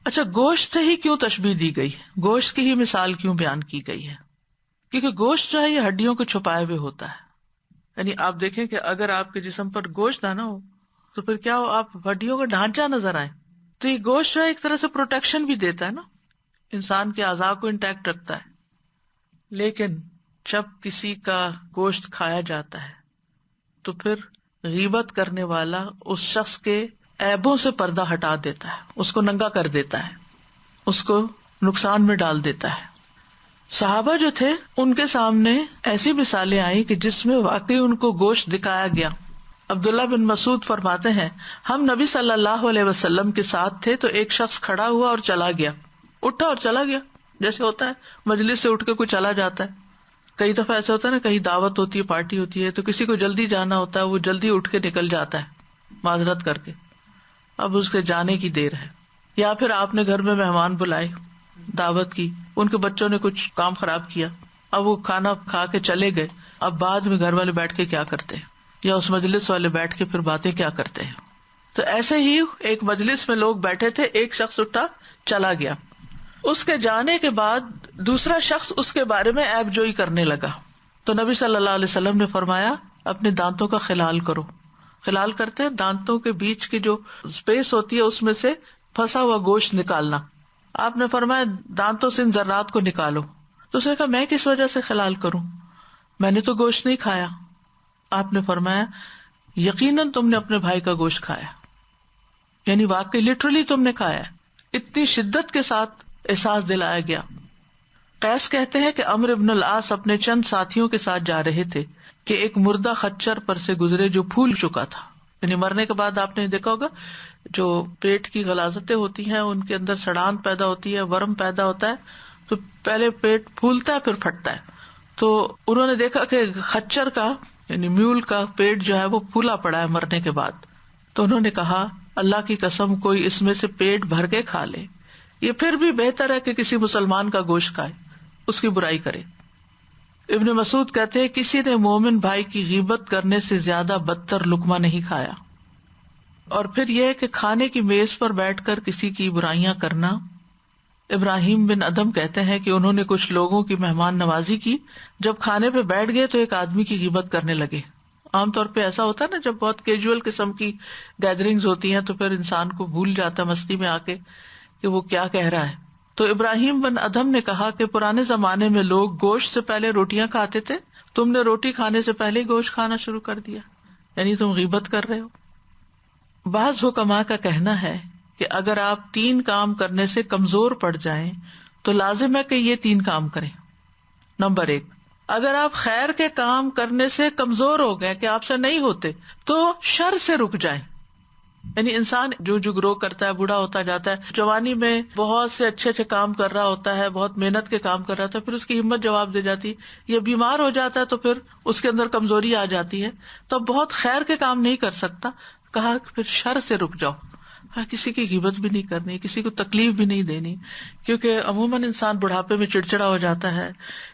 اچھا، گوشت سے ہی کیوں تشبیہ دی گئی ہے، گوشت کی ہی مثال کیوں بیان کی گئی ہے؟ کیونکہ گوشت جو ہے یہ ہڈیوں کو چھپائے ہوئے ہوتا ہے. یعنی آپ دیکھیں کہ اگر آپ کے جسم پر گوشت نہ ہو تو پھر کیا ہو، آپ ہڈیوں کا ڈھانچہ نظر آئے. تو یہ گوشت جو ہے ایک طرح سے پروٹیکشن بھی دیتا ہے نا، انسان کے اعضاء کو انٹیکٹ رکھتا ہے. لیکن جب کسی کا گوشت کھایا جاتا ہے تو پھر غیبت کرنے والا اس شخص کے عیبوں سے پردہ ہٹا دیتا ہے، اس کو ننگا کر دیتا ہے، اس کو نقصان میں ڈال دیتا ہے. صحابہ جو تھے ان کے سامنے ایسی مثالیں آئیں کہ جس میں واقعی ان کو گوشت دکھایا گیا. عبداللہ بن مسعود فرماتے ہیں ہم نبی صلی اللہ علیہ وسلم کے ساتھ تھے تو ایک شخص کھڑا ہوا اور چلا گیا، اٹھا اور چلا گیا، جیسے ہوتا ہے مجلس سے اٹھ کے کوئی چلا جاتا ہے. کئی دفعہ ایسا ہوتا ہے نا، کہیں دعوت ہوتی ہے، پارٹی ہوتی ہے، تو کسی کو جلدی جانا ہوتا ہے، وہ جلدی اٹھ کے نکل جاتا ہے معذرت کر کے، اب اس کے جانے کی دیر ہے. یا پھر آپ نے گھر میں مہمان بلائے، دعوت کی، ان کے بچوں نے کچھ کام خراب کیا، اب وہ کھانا کھا کے چلے گئے، اب بعد میں گھر والے بیٹھ کے کیا کرتے ہیں، یا اس مجلس والے بیٹھ کے پھر باتیں کیا کرتے ہیں. تو ایسے ہی ایک مجلس میں لوگ بیٹھے تھے، ایک شخص اٹھا چلا گیا، اس کے جانے کے بعد دوسرا شخص اس کے بارے میں عیب جوئی کرنے لگا. تو نبی صلی اللہ علیہ وسلم نے فرمایا اپنے دانتوں کا خلال کرو. خلال کرتے ہیں دانتوں کے بیچ کی جو اسپیس ہوتی ہے اس میں سے پھنسا ہوا گوشت نکالنا. آپ نے فرمایا دانتوں سے ان ذرات کو نکالو. تو اس نے کہا میں کس وجہ سے خلال کروں، میں نے تو گوشت نہیں کھایا. آپ نے فرمایا یقیناً تم نے اپنے بھائی کا گوشت کھایا، یعنی واقعی لٹرلی تم نے کھایا. اتنی شدت کے ساتھ احساس دلایا گیا. قیس کہتے ہیں کہ عمرو ابن العاص اپنے چند ساتھیوں کے ساتھ جا رہے تھے کہ ایک مردہ خچر پر سے گزرے جو پھول چکا تھا. یعنی مرنے کے بعد آپ نے دیکھا ہوگا جو پیٹ کی غلاظتیں ہوتی ہیں ان کے اندر سڑان پیدا ہوتی ہے، ورم پیدا ہوتا ہے، تو پہلے پیٹ پھولتا ہے پھر پھٹتا ہے. تو انہوں نے دیکھا کہ خچر کا یعنی میول کا پیٹ جو ہے وہ پھولا پڑا ہے مرنے کے بعد. تو انہوں نے کہا اللہ کی قسم کوئی اس میں سے پیٹ بھر کے کھا لے، یہ پھر بھی بہتر ہے کہ کسی مسلمان کا گوشت کھائے، اس کی برائی کرے. ابن مسعود کہتے ہیں کسی نے مومن بھائی کی غیبت کرنے سے زیادہ بدتر لقمہ نہیں کھایا. اور پھر یہ کہ کھانے کی میز پر بیٹھ کر کسی کی برائیاں کرنا. ابراہیم بن ادم کہتے ہیں کہ انہوں نے کچھ لوگوں کی مہمان نوازی کی، جب کھانے پہ بیٹھ گئے تو ایک آدمی کی غیبت کرنے لگے. عام طور پہ ایسا ہوتا ہے نا جب بہت کیجول قسم کی گیدرنگز ہوتی ہیں تو پھر انسان کو بھول جاتا ہے مستی میں آ کے کہ وہ کیا کہہ رہا ہے. تو ابراہیم بن ادم نے کہا کہ پرانے زمانے میں لوگ گوشت سے پہلے روٹیاں کھاتے تھے، تم نے روٹی کھانے سے پہلے ہی گوشت کھانا شروع کر دیا، یعنی تم غیبت کر رہے ہو. بعض حکماء کا کہنا ہے کہ اگر آپ 3 کام کرنے سے کمزور پڑ جائیں تو لازم ہے کہ یہ 3 کام کریں. نمبر 1، اگر آپ خیر کے کام کرنے سے کمزور ہو گئے کہ آپ سے نہیں ہوتے تو شر سے رک جائیں. یعنی انسان جو گرو کرتا ہے، بوڑھا ہوتا جاتا ہے، جوانی میں بہت سے اچھے اچھے کام کر رہا ہوتا ہے، بہت محنت کے کام کر رہا ہوتا ہے، پھر اس کی ہمت جواب دے جاتی ہے، یہ بیمار ہو جاتا ہے تو پھر اس کے اندر کمزوری آ جاتی ہے، تو اب بہت خیر کے کام نہیں کر سکتا. کہا کہ پھر شر سے رک جاؤ. کسی کی غیبت بھی نہیں کرنی، کسی کو تکلیف بھی نہیں دینی، کیونکہ عموماً انسان بڑھاپے میں چڑچڑا ہو جاتا ہے.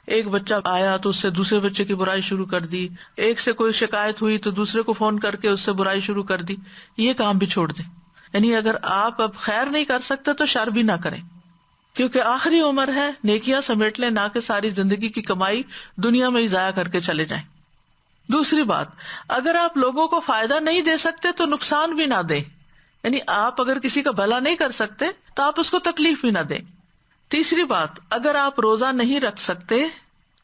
ایک بچہ آیا تو اس سے دوسرے بچے کی برائی شروع کر دی، ایک سے کوئی شکایت ہوئی تو دوسرے کو فون کر کے اس سے برائی شروع کر دی. یہ کام بھی چھوڑ دیں. یعنی اگر آپ اب خیر نہیں کر سکتے تو شر بھی نہ کریں، کیونکہ آخری عمر ہے، نیکیاں سمیٹ لیں، نہ کہ ساری زندگی کی کمائی دنیا میں ہی ضائع کر کے چلے جائیں. دوسری بات، اگر آپ لوگوں کو فائدہ نہیں دے سکتے تو نقصان بھی نہ دیں. یعنی آپ اگر کسی کا بھلا نہیں کر سکتے تو آپ اس کو تکلیف بھی نہ دیں. تیسری بات، اگر آپ روزہ نہیں رکھ سکتے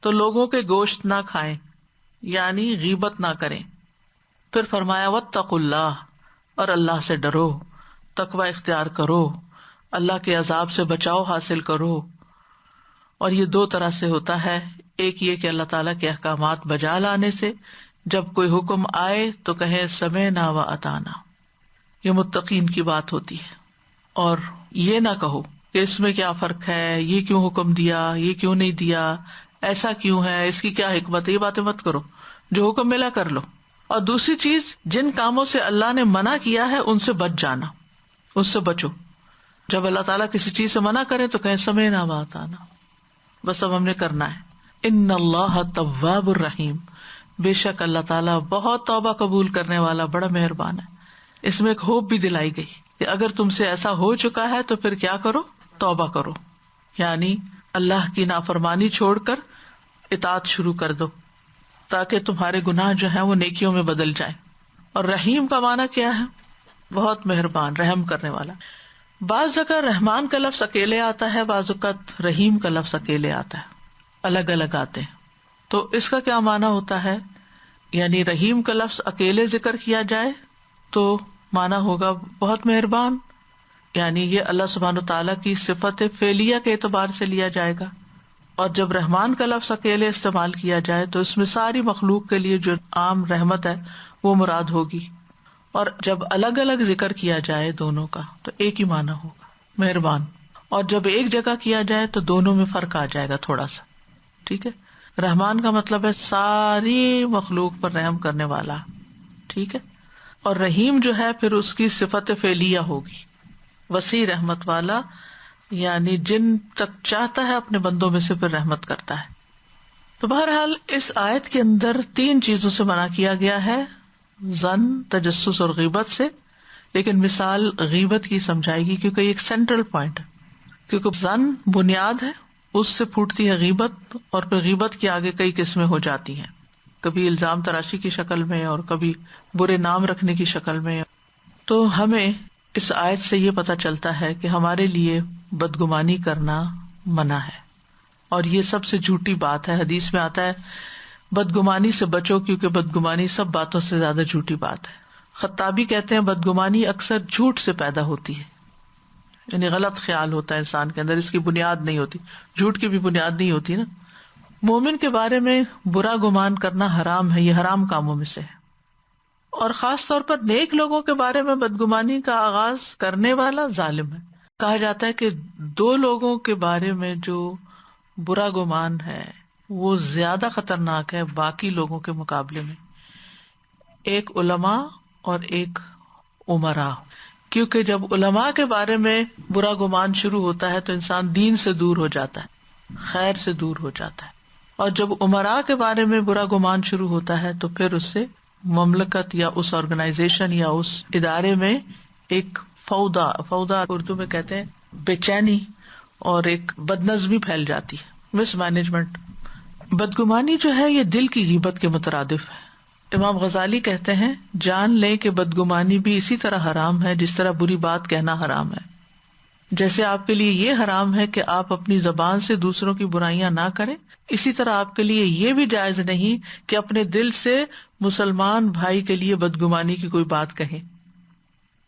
تو لوگوں کے گوشت نہ کھائیں، یعنی غیبت نہ کریں. پھر فرمایا واتقوا اللہ، اور اللہ سے ڈرو، تقوی اختیار کرو، اللہ کے عذاب سے بچاؤ حاصل کرو. اور یہ 2 طرح سے ہوتا ہے. ایک یہ کہ اللہ تعالیٰ کے احکامات بجا لانے سے، جب کوئی حکم آئے تو کہیں سمعنا و اطعنا، یہ متقین کی بات ہوتی ہے. اور یہ نہ کہو کہ اس میں کیا فرق ہے، یہ کیوں حکم دیا، یہ کیوں نہیں دیا، ایسا کیوں ہے، اس کی کیا حکمت ہے، یہ باتیں مت کرو، جو حکم ملا کر لو. اور دوسری چیز، جن کاموں سے اللہ نے منع کیا ہے ان سے بچ جانا، اس سے بچو. جب اللہ تعالیٰ کسی چیز سے منع کرے تو کہیں سمعنا و اطعنا، بس اب ہم نے کرنا ہے. ان اللہ تواب الرحیم، بے شک اللہ تعالیٰ بہت توبہ قبول کرنے والا، بڑا مہربان ہے. اس میں ایک ہوپ بھی دلائی گئی کہ اگر تم سے ایسا ہو چکا ہے تو پھر کیا کرو، توبہ کرو، یعنی اللہ کی نافرمانی چھوڑ کر اطاعت شروع کر دو تاکہ تمہارے گناہ جو ہیں وہ نیکیوں میں بدل جائیں. اور رحیم کا معنی کیا ہے؟ بہت مہربان، رحم کرنے والا. بعض جگہ رحمان کا لفظ اکیلے آتا ہے، بعض اوقات رحیم کا لفظ اکیلے آتا ہے، الگ الگ آتے ہیں. تو اس کا کیا معنی ہوتا ہے؟ یعنی رحیم کا لفظ اکیلے ذکر کیا جائے تو معنی ہوگا بہت مہربان، یعنی یہ اللہ سبحانہ تعالیٰ کی صفت فعلیہ کے اعتبار سے لیا جائے گا. اور جب رحمان کا لفظ اکیلے استعمال کیا جائے تو اس میں ساری مخلوق کے لیے جو عام رحمت ہے وہ مراد ہوگی. اور جب الگ الگ ذکر کیا جائے دونوں کا تو ایک ہی معنی ہوگا، مہربان. اور جب ایک جگہ کیا جائے تو دونوں میں فرق آ جائے گا تھوڑا سا. ٹھیک ہے، رحمان کا مطلب ہے ساری مخلوق پر رحم کرنے والا، ٹھیک ہے. اور رحیم جو ہے پھر اس کی صفت فعلیہ ہوگی. وسیع رحمت والا، یعنی جن تک چاہتا ہے اپنے بندوں میں سے پھر رحمت کرتا ہے۔ تو بہرحال اس آیت کے اندر 3 چیزوں سے منع کیا گیا ہے، ظن، تجسس اور غیبت سے، لیکن مثال غیبت کی سمجھائے گی کیونکہ یہ ایک سینٹرل پوائنٹ ہے، کیونکہ ظن بنیاد ہے، اس سے پھوٹتی ہے غیبت، اور پھر غیبت کی آگے کئی قسمیں ہو جاتی ہیں، کبھی الزام تراشی کی شکل میں اور کبھی برے نام رکھنے کی شکل میں۔ تو ہمیں اس آیت سے یہ پتہ چلتا ہے کہ ہمارے لیے بدگمانی کرنا منع ہے، اور یہ سب سے جھوٹی بات ہے۔ حدیث میں آتا ہے بدگمانی سے بچو کیونکہ بدگمانی سب باتوں سے زیادہ جھوٹی بات ہے۔ خطابی کہتے ہیں بدگمانی اکثر جھوٹ سے پیدا ہوتی ہے، یعنی غلط خیال ہوتا ہے انسان کے اندر، اس کی بنیاد نہیں ہوتی، جھوٹ کی بھی بنیاد نہیں ہوتی نا۔ مومن کے بارے میں برا گمان کرنا حرام ہے، یہ حرام کاموں میں سے ہے، اور خاص طور پر نیک لوگوں کے بارے میں بدگمانی کا آغاز کرنے والا ظالم ہے۔ کہا جاتا ہے کہ 2 لوگوں کے بارے میں جو برا گمان ہے وہ زیادہ خطرناک ہے باقی لوگوں کے مقابلے میں، ایک علماء اور ایک امراء، کیونکہ جب علماء کے بارے میں برا گمان شروع ہوتا ہے تو انسان دین سے دور ہو جاتا ہے، خیر سے دور ہو جاتا ہے، اور جب امراء کے بارے میں برا گمان شروع ہوتا ہے تو پھر اس سے مملکت یا اس آرگنائزیشن یا اس ادارے میں ایک فودا اردو میں کہتے ہیں بے چینی اور ایک بدنظمی پھیل جاتی ہے، مس مینجمنٹ۔ بدگمانی جو ہے یہ دل کی غیبت کے مترادف ہے۔ امام غزالی کہتے ہیں جان لیں کہ بدگمانی بھی اسی طرح حرام ہے جس طرح بری بات کہنا حرام ہے۔ جیسے آپ کے لیے یہ حرام ہے کہ آپ اپنی زبان سے دوسروں کی برائیاں نہ کریں، اسی طرح آپ کے لیے یہ بھی جائز نہیں کہ اپنے دل سے مسلمان بھائی کے لیے بدگمانی کی کوئی بات کہیں۔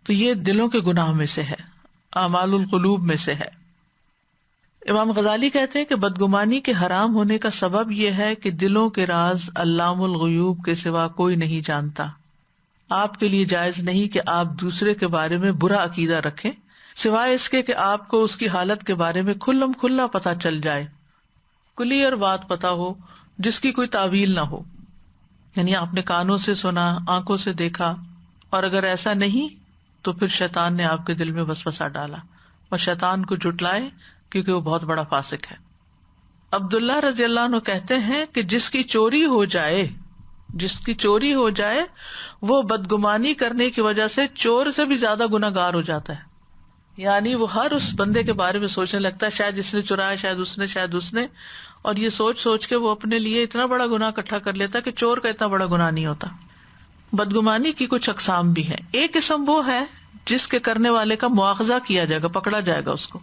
تو یہ دلوں کے گناہ میں سے ہے، اعمال القلوب میں سے ہے۔ امام غزالی کہتے ہیں کہ بدگمانی کے حرام ہونے کا سبب یہ ہے کہ دلوں کے راز علام الغیوب کے سوا کوئی نہیں جانتا۔ آپ کے لیے جائز نہیں کہ آپ دوسرے کے بارے میں برا عقیدہ رکھیں سوائے اس کے کہ آپ کو اس کی حالت کے بارے میں کھلم کھلا پتہ چل جائے، کلیئر بات پتا ہو جس کی کوئی تعویل نہ ہو، یعنی آپ نے کانوں سے سنا، آنکھوں سے دیکھا، اور اگر ایسا نہیں تو پھر شیطان نے آپ کے دل میں وسوسہ ڈالا، اور شیطان کو جھٹلائے کیونکہ وہ بہت بڑا فاسق ہے۔ عبداللہ رضی اللہ عنہ کہتے ہیں کہ جس کی چوری ہو جائے وہ بدگمانی کرنے کی وجہ سے چور سے بھی زیادہ گناہ گار ہو جاتا ہے، یعنی وہ ہر اس بندے کے بارے میں سوچنے لگتا ہے شاید اس نے چرایا، شاید اس نے، اور یہ سوچ کے وہ اپنے لیے اتنا بڑا گناہ اکٹھا کر لیتا کہ چور کا اتنا بڑا گناہ نہیں ہوتا۔ بدگمانی کی کچھ اقسام بھی ہیں۔ ایک قسم وہ ہے جس کے کرنے والے کا مواخذہ کیا جائے گا، پکڑا جائے گا اس کو،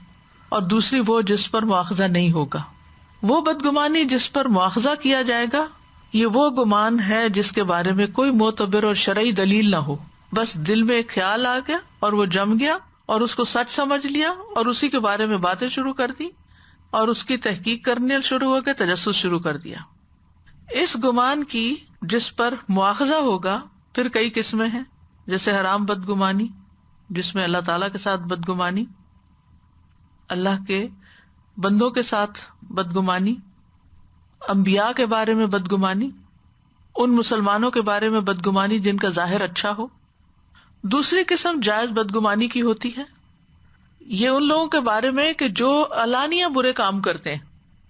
اور دوسری وہ جس پر مواخذہ نہیں ہوگا۔ وہ بدگمانی جس پر مواخذہ کیا جائے گا یہ وہ گمان ہے جس کے بارے میں کوئی معتبر اور شرعی دلیل نہ ہو، بس دل میں ایک خیال آ گیا اور وہ جم گیا اور اس کو سچ سمجھ لیا اور اسی کے بارے میں باتیں شروع کر دی اور اس کی تحقیق کرنے شروع ہو کے تجسس شروع کر دیا۔ اس گمان کی جس پر مواخذہ ہوگا پھر کئی قسمیں ہیں، جیسے حرام بدگمانی جس میں اللہ تعالیٰ کے ساتھ بدگمانی، اللہ کے بندوں کے ساتھ بدگمانی، انبیاء کے بارے میں بدگمانی، ان مسلمانوں کے بارے میں بدگمانی جن کا ظاہر اچھا ہو۔ دوسری قسم جائز بدگمانی کی ہوتی ہے، یہ ان لوگوں کے بارے میں کہ جو علانیہ برے کام کرتے ہیں،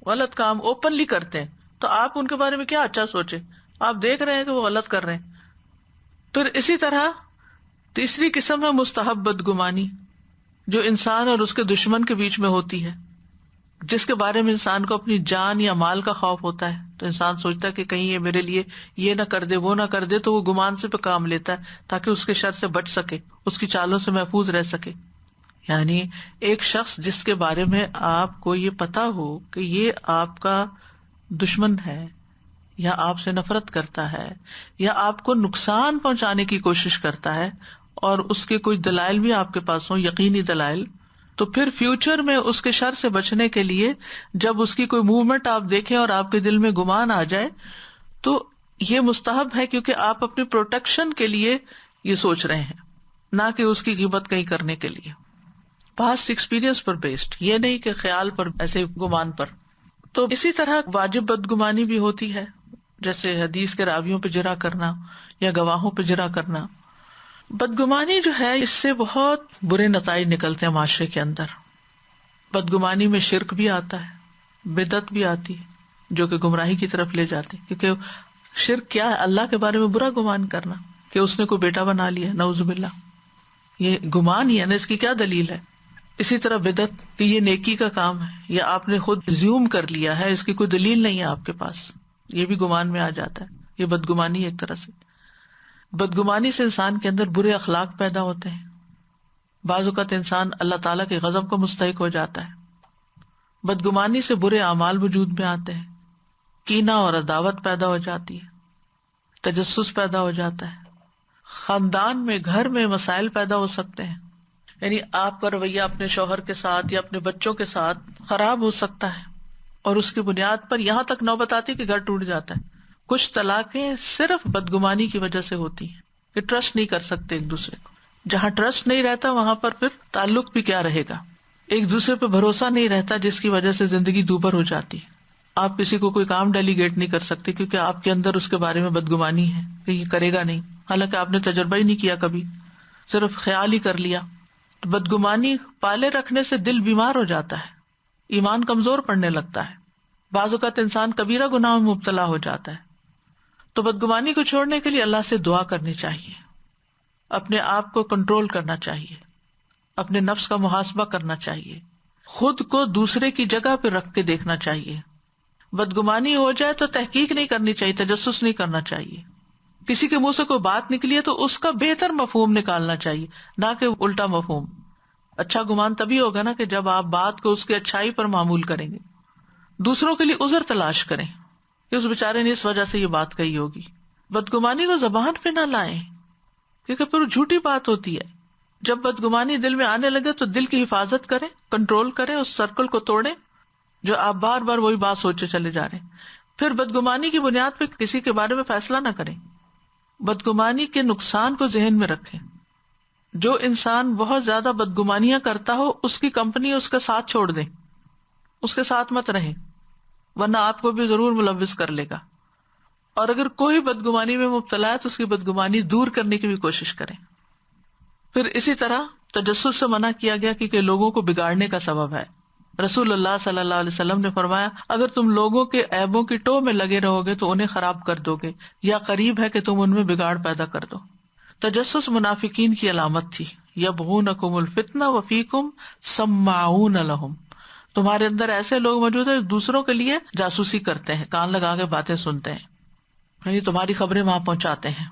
غلط کام اوپنلی کرتے ہیں، تو آپ ان کے بارے میں کیا اچھا سوچیں، آپ دیکھ رہے ہیں کہ وہ غلط کر رہے ہیں۔ پھر اسی طرح تیسری قسم ہے مستحب بدگمانی، جو انسان اور اس کے دشمن کے بیچ میں ہوتی ہے، جس کے بارے میں انسان کو اپنی جان یا مال کا خوف ہوتا ہے، تو انسان سوچتا ہے کہ کہیں یہ میرے لیے یہ نہ کر دے، وہ نہ کر دے، تو وہ گمان سے پہ کام لیتا ہے تاکہ اس کے شر سے بچ سکے، اس کی چالوں سے محفوظ رہ سکے۔ یعنی ایک شخص جس کے بارے میں آپ کو یہ پتا ہو کہ یہ آپ کا دشمن ہے یا آپ سے نفرت کرتا ہے یا آپ کو نقصان پہنچانے کی کوشش کرتا ہے، اور اس کے کوئی دلائل بھی آپ کے پاس ہوں، یقینی دلائل، تو پھر فیوچر میں اس کے شر سے بچنے کے لیے جب اس کی کوئی موومنٹ آپ دیکھیں اور آپ کے دل میں گمان آ جائے تو یہ مستحب ہے، کیونکہ آپ اپنی پروٹیکشن کے لیے یہ سوچ رہے ہیں، نہ کہ اس کی غیبت کہیں کرنے کے لیے، پاسٹ ایکسپیرینس پر بیسڈ، یہ نہیں کہ خیال پر، ایسے گمان پر۔ تو اسی طرح واجب بدگمانی بھی ہوتی ہے، جیسے حدیث کے راویوں پہ جرح کرنا یا گواہوں پہ جرح کرنا۔ بدگمانی جو ہے اس سے بہت برے نتائج نکلتے ہیں معاشرے کے اندر. بدگمانی میں شرک بھی آتا ہے، بدعت بھی آتی ہے جو کہ گمراہی کی طرف لے جاتے ہیں. کیونکہ شرک کیا ہے؟ اللہ کے بارے میں برا گمان کرنا کہ اس نے کوئی بیٹا بنا لیا، نعوذ باللہ. یہ گمان ہی ہے نا، اس کی کیا دلیل ہے؟ اسی طرح بدعت کہ یہ نیکی کا کام ہے، یا آپ نے خود زیوم کر لیا ہے، اس کی کوئی دلیل نہیں ہے آپ کے پاس، یہ بھی گمان میں آ جاتا ہے. یہ بدگمانی ایک طرح سے. بدگمانی سے انسان کے اندر برے اخلاق پیدا ہوتے ہیں. بعض اوقات انسان اللہ تعالیٰ کے غضب کا مستحق ہو جاتا ہے. بدگمانی سے برے اعمال وجود میں آتے ہیں، کینہ اور عداوت پیدا ہو جاتی ہے، تجسس پیدا ہو جاتا ہے، خاندان میں گھر میں مسائل پیدا ہو سکتے ہیں. یعنی آپ کا رویہ اپنے شوہر کے ساتھ یا اپنے بچوں کے ساتھ خراب ہو سکتا ہے، اور اس کی بنیاد پر یہاں تک نوبت آتی ہے کہ گھر ٹوٹ جاتا ہے. کچھ طلاقیں صرف بدگمانی کی وجہ سے ہوتی ہیں کہ ٹرسٹ نہیں کر سکتے ایک دوسرے کو. جہاں ٹرسٹ نہیں رہتا وہاں پر پھر تعلق بھی کیا رہے گا. ایک دوسرے پہ بھروسہ نہیں رہتا، جس کی وجہ سے زندگی دوبر ہو جاتی ہے. آپ کسی کو کوئی کام ڈیلیگیٹ نہیں کر سکتے کیونکہ آپ کے اندر اس کے بارے میں بدگمانی ہے کہ یہ کرے گا نہیں، حالانکہ آپ نے تجربہ ہی نہیں کیا، کبھی صرف خیال ہی کر لیا. بدگمانی پالے رکھنے سے دل بیمار ہو جاتا ہے، ایمان کمزور پڑنے لگتا ہے. بعض اوقات انسان کبیرہ گناہوں میں مبتلا ہو جاتا ہے. تو بدگمانی کو چھوڑنے کے لیے اللہ سے دعا کرنی چاہیے، اپنے آپ کو کنٹرول کرنا چاہیے، اپنے نفس کا محاسبہ کرنا چاہیے، خود کو دوسرے کی جگہ پہ رکھ کے دیکھنا چاہیے. بدگمانی ہو جائے تو تحقیق نہیں کرنی چاہیے، تجسس نہیں کرنا چاہیے. کسی کے منہ سے کوئی بات نکلی ہے تو اس کا بہتر مفہوم نکالنا چاہیے، نہ کہ الٹا مفہوم. اچھا گمان تبھی ہوگا نا کہ جب آپ بات کو اس کی اچھائی پر معمول کریں گے. دوسروں کے لیے عذر تلاش کریں کہ اس بیچارے نے اس وجہ سے یہ بات کہی ہوگی. بدگمانی کو زبان پہ نہ لائیں کیونکہ پھر جھوٹی بات ہوتی ہے. جب بدگمانی دل میں آنے لگے تو دل کی حفاظت کریں، کنٹرول کریں، اس سرکل کو توڑیں جو آپ بار بار وہی بات سوچے چلے جا رہے ہیں. پھر بدگمانی کی بنیاد پہ کسی کے بارے میں فیصلہ نہ کریں. بدگمانی کے نقصان کو ذہن میں رکھیں. جو انسان بہت زیادہ بدگمانیاں کرتا ہو اس کی کمپنی اس کا ساتھ چھوڑ دیں، اس کے ساتھ مت رہیں، ورنہ آپ کو بھی ضرور ملوث کر لے گا. اور اگر کوئی بدگمانی میں مبتلا ہے تو اس کی بدگمانی دور کرنے کی بھی کوشش کریں. پھر اسی طرح تجسس سے منع کیا گیا کیونکہ لوگوں کو بگاڑنے کا سبب ہے. رسول اللہ صلی اللہ علیہ وسلم نے فرمایا اگر تم لوگوں کے عیبوں کی ٹو میں لگے رہو گے تو انہیں خراب کر دو گے، یا قریب ہے کہ تم ان میں بگاڑ پیدا کر دو. تجسس منافقین کی علامت تھی. یبغونکم الفتنہ وفیکم سماعون لہم. تمہارے اندر ایسے لوگ موجود ہیں دوسروں کے لیے جاسوسی کرتے ہیں، کان لگا کے باتیں سنتے ہیں، یعنی تمہاری خبریں وہاں پہنچاتے ہیں.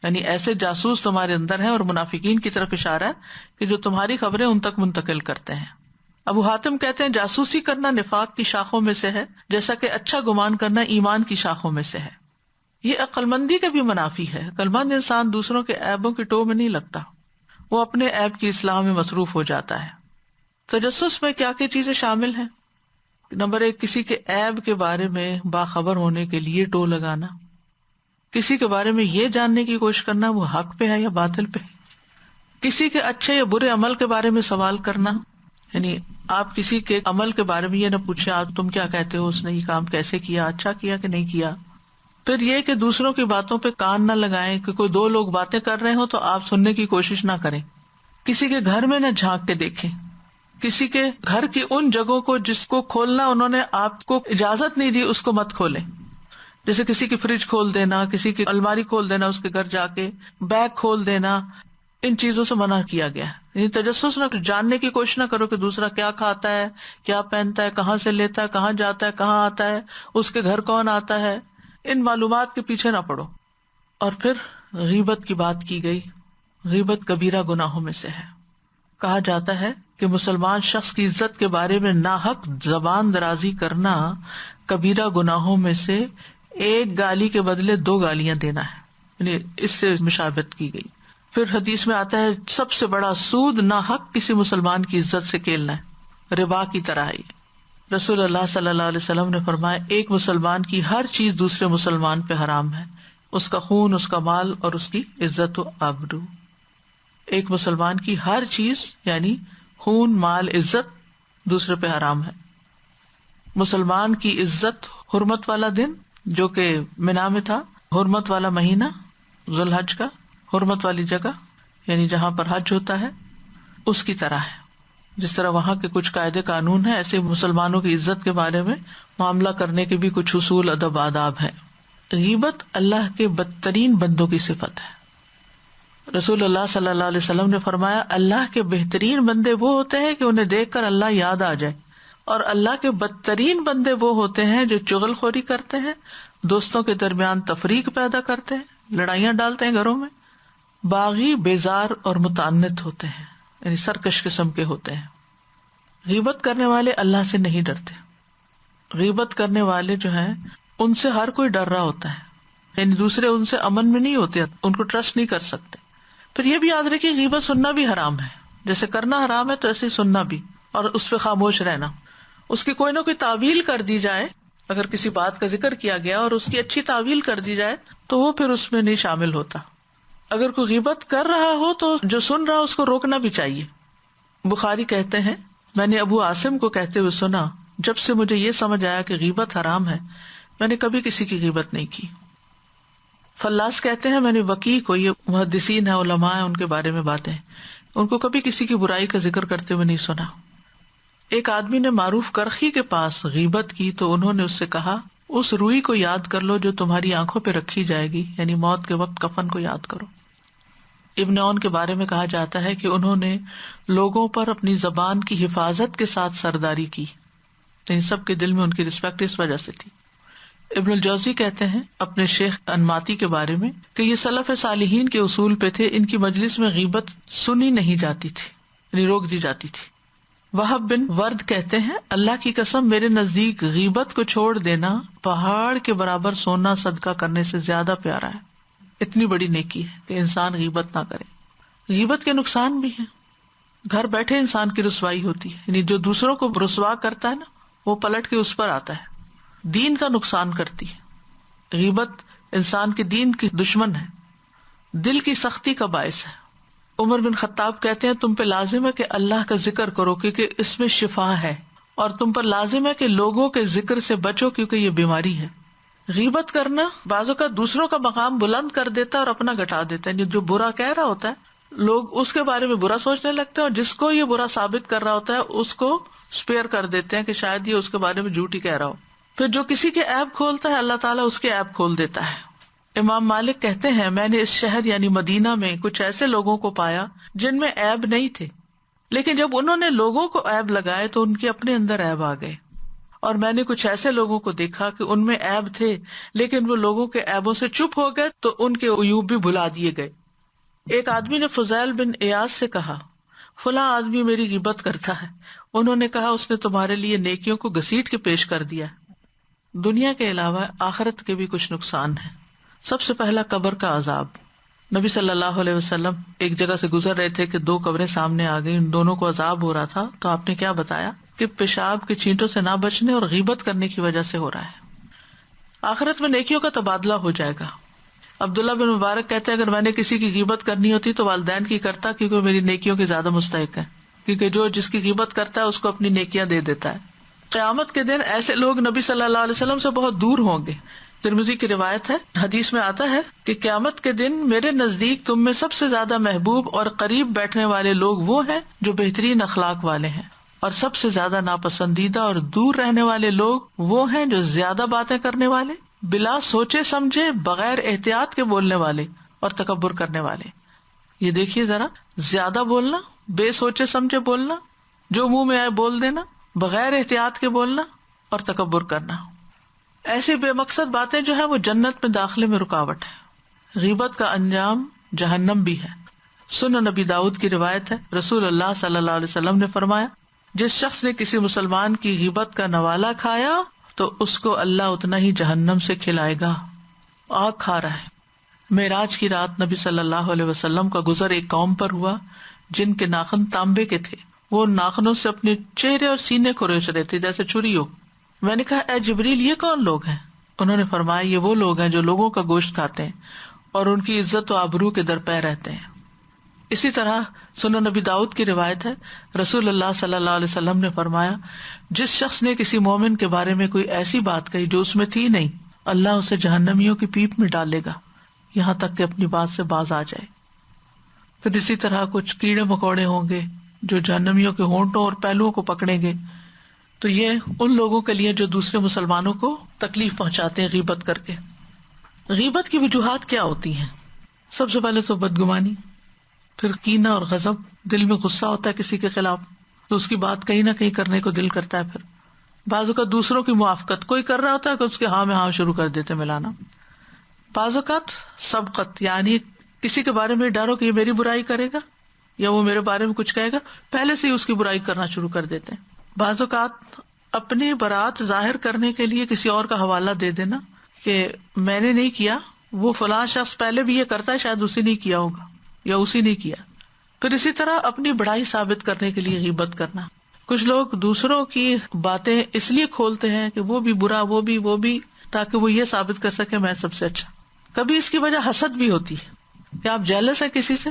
یعنی ایسے جاسوس تمہارے اندر ہیں، اور منافقین کی طرف اشارہ ہے کہ جو تمہاری خبریں ان تک منتقل کرتے ہیں. ابو حاتم کہتے ہیں جاسوسی کرنا نفاق کی شاخوں میں سے ہے، جیسا کہ اچھا گمان کرنا ایمان کی شاخوں میں سے ہے. یہ عقل مندی کا بھی منافی ہے. عقل مند انسان دوسروں کے عیبوں کی ٹو میں نہیں لگتا، وہ اپنے عیب کی اصلاح میں مصروف ہو جاتا ہے. تجسس میں کیا کیا چیزیں شامل ہیں؟ نمبر 1، کسی کے عیب کے بارے میں باخبر ہونے کے لیے ٹو لگانا. کسی کے بارے میں یہ جاننے کی کوشش کرنا وہ حق پہ ہے یا باطل پہ. کسی کے اچھے یا برے عمل کے بارے میں سوال کرنا، یعنی آپ کسی کے عمل کے بارے میں یہ نہ پوچھیں آپ تم کیا کہتے ہو، اس نے یہ کام کیسے کیا، اچھا کیا کہ نہیں کیا. پھر یہ کہ دوسروں کی باتوں پہ کان نہ لگائیں کہ کوئی دو لوگ باتیں کر رہے ہوں تو آپ سننے کی کوشش نہ کریں. کسی کے گھر میں نہ جھانک کے دیکھیں. کسی کے گھر کی ان جگہوں کو جس کو کھولنا انہوں نے آپ کو اجازت نہیں دی اس کو مت کھولیں. جیسے کسی کی فریج کھول دینا، کسی کی الماری کھول دینا، اس کے گھر جا کے بیگ کھول دینا، ان چیزوں سے منع کیا گیا. یعنی تجسس نہ جاننے کی کوشش نہ کرو کہ دوسرا کیا کھاتا ہے، کیا پہنتا ہے، کہاں سے لیتا ہے، کہاں جاتا ہے، کہاں آتا ہے، اس کے گھر کون آتا ہے. ان معلومات کے پیچھے نہ پڑو. اور پھر غیبت کی بات کی گئی. غیبت کبیرہ گناہوں میں سے ہے. کہا جاتا ہے کہ مسلمان شخص کی عزت کے بارے میں ناحق زبان درازی کرنا کبیرہ گناہوں میں سے ایک گالی کے بدلے 2 گالیاں دینا ہے، یعنی اس سے مشابہت کی گئی. پھر حدیث میں آتا ہے سب سے بڑا سود ناحق کسی مسلمان کی عزت سے کھیلنا ہے، ربا کی طرح ہے. رسول اللہ صلی اللہ علیہ وسلم نے فرمایا ایک مسلمان کی ہر چیز دوسرے مسلمان پہ حرام ہے، اس کا خون، اس کا مال اور اس کی عزت و آبرو. ایک مسلمان کی ہر چیز یعنی خون، مال، عزت دوسرے پہ حرام ہے. مسلمان کی عزت حرمت والا دن جو کہ منا میں تھا، حرمت والا مہینہ ذوالحج کا، حرمت والی جگہ، یعنی جہاں پر حج ہوتا ہے اس کی طرح ہے. جس طرح وہاں کے کچھ قاعدے قانون ہیں، ایسے مسلمانوں کی عزت کے بارے میں معاملہ کرنے کے بھی کچھ اصول ادب آداب ہیں. غیبت اللہ کے بدترین بندوں کی صفت ہے. رسول اللہ صلی اللہ علیہ وسلم نے فرمایا اللہ کے بہترین بندے وہ ہوتے ہیں کہ انہیں دیکھ کر اللہ یاد آ جائے، اور اللہ کے بدترین بندے وہ ہوتے ہیں جو چغل خوری کرتے ہیں، دوستوں کے درمیان تفریق پیدا کرتے ہیں، لڑائیاں ڈالتے ہیں گھروں میں، باغی، بیزار اور متعنت ہوتے ہیں، یعنی سرکش قسم کے ہوتے ہیں. غیبت کرنے والے اللہ سے نہیں ڈرتے. غیبت کرنے والے جو ہیں ان سے ہر کوئی ڈر رہا ہوتا ہے، یعنی دوسرے ان سے امن میں نہیں ہوتے، ان کو ٹرسٹ نہیں کر سکتے. پھر یہ بھی یاد رکھیے غیبت سننا بھی حرام ہے. جیسے کرنا حرام ہے تو ایسے ہی سننا بھی، اور اس پہ خاموش رہنا. اس کی کوئی نہ کوئی تعویل کر دی جائے، اگر کسی بات کا ذکر کیا گیا اور اس کی اچھی تعویل کر دی جائے تو وہ پھر اس میں نہیں شامل ہوتا. اگر کوئی غیبت کر رہا ہو تو جو سن رہا اس کو روکنا بھی چاہیے. بخاری کہتے ہیں میں نے ابو عاصم کو کہتے ہوئے سنا، جب سے مجھے یہ سمجھ آیا کہ غیبت حرام ہے میں نے کبھی کسی کی غیبت نہیں کی. فلاس کہتے ہیں میں نے وکیع کو، یہ محدثین ہیں، علماء ہیں، ان کے بارے میں باتیں، ان کو کبھی کسی کی برائی کا ذکر کرتے ہوئے نہیں سنا. ایک آدمی نے معروف کرخی کے پاس غیبت کی تو انہوں نے اس سے کہا اس روئی کو یاد کر لو جو تمہاری آنکھوں پہ رکھی جائے گی، یعنی موت کے وقت کفن کو یاد کرو. ابن عون کے بارے میں کہا جاتا ہے کہ انہوں نے لوگوں پر اپنی زبان کی حفاظت کے ساتھ سرداری کی، یعنی سب کے دل میں ان کی رسپیکٹ اس وجہ سے تھی. ابن الجوزی کہتے ہیں اپنے شیخ انماتی کے بارے میں کہ یہ سلف صالحین کے اصول پہ تھے، ان کی مجلس میں غیبت سنی نہیں جاتی تھی، یعنی روک دی جاتی تھی. وہب بن ورد کہتے ہیں اللہ کی قسم میرے نزدیک غیبت کو چھوڑ دینا پہاڑ کے برابر سونا صدقہ کرنے سے زیادہ پیارا ہے. اتنی بڑی نیکی ہے کہ انسان غیبت نہ کرے. غیبت کے نقصان بھی ہیں. گھر بیٹھے انسان کی رسوائی ہوتی ہے، یعنی جو دوسروں کو رسوا کرتا ہے نا وہ پلٹ کے اس پر آتا ہے. دین کا نقصان کرتی ہے. غیبت انسان کے دین کی دشمن ہے، دل کی سختی کا باعث ہے. عمر بن خطاب کہتے ہیں تم پہ لازم ہے کہ اللہ کا ذکر کرو کیونکہ اس میں شفا ہے، اور تم پر لازم ہے کہ لوگوں کے ذکر سے بچو کیونکہ یہ بیماری ہے. غیبت کرنا بعض اوقات دوسروں کا مقام بلند کر دیتا ہے اور اپنا گھٹا دیتا ہے. جو برا کہہ رہا ہوتا ہے لوگ اس کے بارے میں برا سوچنے لگتے ہیں، اور جس کو یہ برا ثابت کر رہا ہوتا ہے اس کو اسپیئر کر دیتے ہیں کہ شاید یہ اس کے بارے میں جھوٹ ہی کہہ رہا ہو. پھر جو کسی کے عیب کھولتا ہے اللہ تعالیٰ اس کے عیب کھول دیتا ہے. امام مالک کہتے ہیں میں نے اس شہر یعنی مدینہ میں کچھ ایسے لوگوں کو پایا جن میں عیب نہیں تھے، لیکن جب انہوں نے لوگوں کو عیب لگائے تو ان کے اپنے اندر عیب آ گئے. اور میں نے کچھ ایسے لوگوں کو دیکھا کہ ان میں عیب تھے لیکن وہ لوگوں کے عیبوں سے چپ ہو گئے تو ان کے عیوب بھی بھلا دیے گئے. ایک آدمی نے فضیل بن ایاز سے کہا فلاں آدمی میری غیبت کرتا ہے. انہوں نے کہا اس نے تمہارے لیے نیکیوں کو گھسیٹ کے پیش کر دیا. دنیا کے علاوہ آخرت کے بھی کچھ نقصان ہیں. سب سے پہلا قبر کا عذاب. نبی صلی اللہ علیہ وسلم ایک جگہ سے گزر رہے تھے کہ دو قبریں سامنے آ گئی، ان دونوں کو عذاب ہو رہا تھا تو آپ نے کیا بتایا کہ پیشاب کے چھینٹوں سے نہ بچنے اور غیبت کرنے کی وجہ سے ہو رہا ہے. آخرت میں نیکیوں کا تبادلہ ہو جائے گا. عبداللہ بن مبارک کہتے ہیں اگر میں نے کسی کی غیبت کرنی ہوتی تو والدین کی کرتا کیونکہ میری نیکیوں کے زیادہ مستحق ہے، کیونکہ جو جس کی غیبت کرتا ہے اس کو اپنی نیکیاں دے دیتا ہے. قیامت کے دن ایسے لوگ نبی صلی اللہ علیہ وسلم سے بہت دور ہوں گے. ترمذی کی روایت ہے، حدیث میں آتا ہے کہ قیامت کے دن میرے نزدیک تم میں سب سے زیادہ محبوب اور قریب بیٹھنے والے لوگ وہ ہیں جو بہترین اخلاق والے ہیں، اور سب سے زیادہ ناپسندیدہ اور دور رہنے والے لوگ وہ ہیں جو زیادہ باتیں کرنے والے، بلا سوچے سمجھے بغیر احتیاط کے بولنے والے اور تکبر کرنے والے. یہ دیکھیے ذرا، زیادہ بولنا، بے سوچے سمجھے بولنا، جو منہ میں آئے بول دینا، بغیر احتیاط کے بولنا اور تکبر کرنا. ایسی بے مقصد باتیں جو ہیں وہ جنت میں داخلے میں رکاوٹ ہے. غیبت کا انجام جہنم بھی ہے. سنن نبی داؤد کی روایت ہے، رسول اللہ صلی اللہ علیہ وسلم نے فرمایا جس شخص نے کسی مسلمان کی غیبت کا نوالا کھایا تو اس کو اللہ اتنا ہی جہنم سے کھلائے گا. آگ کھا رہا ہے. معراج کی رات نبی صلی اللہ علیہ وسلم کا گزر ایک قوم پر ہوا جن کے ناخن تانبے کے تھے. وہ ناخنوں سے اپنے چہرے اور سینے کو ریش رہے تھے جیسے چھری ہو. میں نے کہا اے جبریل یہ کون لوگ ہیں؟ انہوں نے فرمایا یہ وہ لوگ ہیں جو لوگوں کا گوشت کھاتے ہیں اور ان کی عزت و آبرو کے درپے رہتے ہیں. اسی طرح سنن نبی داؤد کی روایت ہے، رسول اللہ صلی اللہ علیہ وسلم نے فرمایا جس شخص نے کسی مومن کے بارے میں کوئی ایسی بات کہی جو اس میں تھی نہیں، اللہ اسے جہنمیوں کی پیپ میں ڈالے گا یہاں تک کہ اپنی بات سے باز آ جائے. پھر اسی طرح کچھ کیڑے مکوڑے ہوں گے جو جہنمیوں کے ہونٹوں اور پہلوؤں کو پکڑیں گے. تو یہ ان لوگوں کے لیے جو دوسرے مسلمانوں کو تکلیف پہنچاتے ہیں غیبت کر کے. غیبت کی وجوہات کیا ہوتی ہیں؟ سب سے پہلے تو بدگمانی، پھر کینہ اور غضب، دل میں غصہ ہوتا ہے کسی کے خلاف تو اس کی بات کہیں نہ کہیں کرنے کو دل کرتا ہے. پھر بعض اوقات دوسروں کی موافقت، کوئی کر رہا ہوتا ہے کہ اس کے ہاں میں ہاں شروع کر دیتے ملانا. بعض اوقات سبقت، یعنی کسی کے بارے میں ڈر ہو کہ یہ میری برائی کرے گا یا وہ میرے بارے میں کچھ کہے گا، پہلے سے ہی اس کی برائی کرنا شروع کر دیتے ہیں. بعض اوقات اپنی برات ظاہر کرنے کے لیے کسی اور کا حوالہ دے دینا کہ میں نے نہیں کیا، وہ فلاں شخص پہلے بھی یہ کرتا ہے، شاید اسی نے کیا ہوگا یا اسی نے کیا. پھر اسی طرح اپنی بڑائی ثابت کرنے کے لیے غیبت کرنا. کچھ لوگ دوسروں کی باتیں اس لیے کھولتے ہیں کہ وہ بھی برا، وہ بھی تاکہ وہ یہ ثابت کر سکے میں سب سے اچھا. کبھی اس کی وجہ حسد بھی ہوتی ہے کہ آپ جیلس ہیں کسی سے،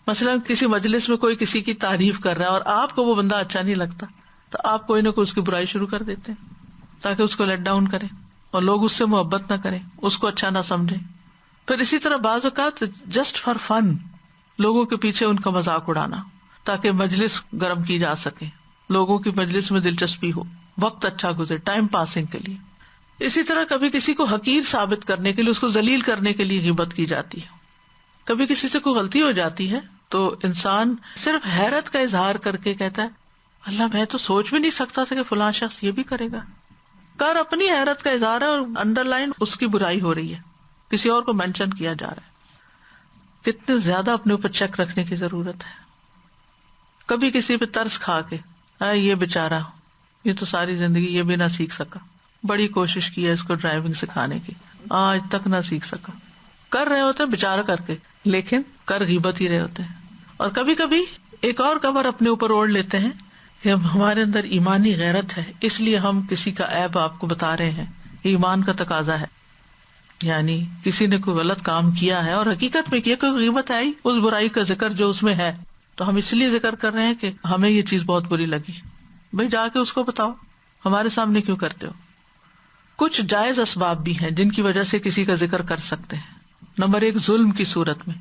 مثلا کسی مجلس میں کوئی کسی کی تعریف کر رہا ہے اور آپ کو وہ بندہ اچھا نہیں لگتا تو آپ کوئی نہ کوئی اس کی برائی شروع کر دیتے ہیں تاکہ اس کو لیٹ ڈاؤن کریں اور لوگ اس سے محبت نہ کریں، اس کو اچھا نہ سمجھیں. پھر اسی طرح بعض اوقات جسٹ فار فن لوگوں کے پیچھے ان کا مذاق اڑانا تاکہ مجلس گرم کی جا سکے، لوگوں کی مجلس میں دلچسپی ہو، وقت اچھا گزرے، ٹائم پاسنگ کے لیے. اسی طرح کبھی کسی کو حقیر ثابت کرنے کے لیے، اس کو ذلیل کرنے کے لیے غیبت کی جاتی ہے. کبھی کسی سے کوئی غلطی ہو جاتی ہے تو انسان صرف حیرت کا اظہار کر کے کہتا ہے اللہ میں تو سوچ بھی نہیں سکتا تھا کہ فلاں شخص یہ بھی کرے گا. کر اپنی حیرت کا اظہار ہے اور انڈر لائن اس کی برائی ہو رہی ہے، کسی اور کو مینشن کیا جا رہا ہے. کتنے زیادہ اپنے اوپر چیک رکھنے کی ضرورت ہے. کبھی کسی پہ ترس کھا کے یہ بیچارہ، یہ تو ساری زندگی یہ بھی نہ سیکھ سکا، بڑی کوشش کی ہے اس کو ڈرائیونگ سکھانے کی، آج تک نہ سیکھ سکا. کر رہے ہوتے ہیں بیچارہ کر کے، لیکن کر غیبت ہی رہے ہوتے ہیں. اور کبھی کبھی ایک اور کور اپنے اوپر اوڑھ لیتے ہیں کہ ہمارے اندر ایمانی غیرت ہے اس لیے ہم کسی کا عیب آپ کو بتا رہے ہیں، یہ ایمان کا تقاضا ہے. یعنی کسی نے کوئی غلط کام کیا ہے اور حقیقت میں کیا، کوئی غیبت آئی اس برائی کا ذکر جو اس میں ہے، تو ہم اس لیے ذکر کر رہے ہیں کہ ہمیں یہ چیز بہت بری لگی. بھائی جا کے اس کو بتاؤ، ہمارے سامنے کیوں کرتے ہو. کچھ جائز اسباب بھی ہیں جن کی وجہ سے کسی کا ذکر کر سکتے ہیں. نمبر 1، ظلم کی صورت میں.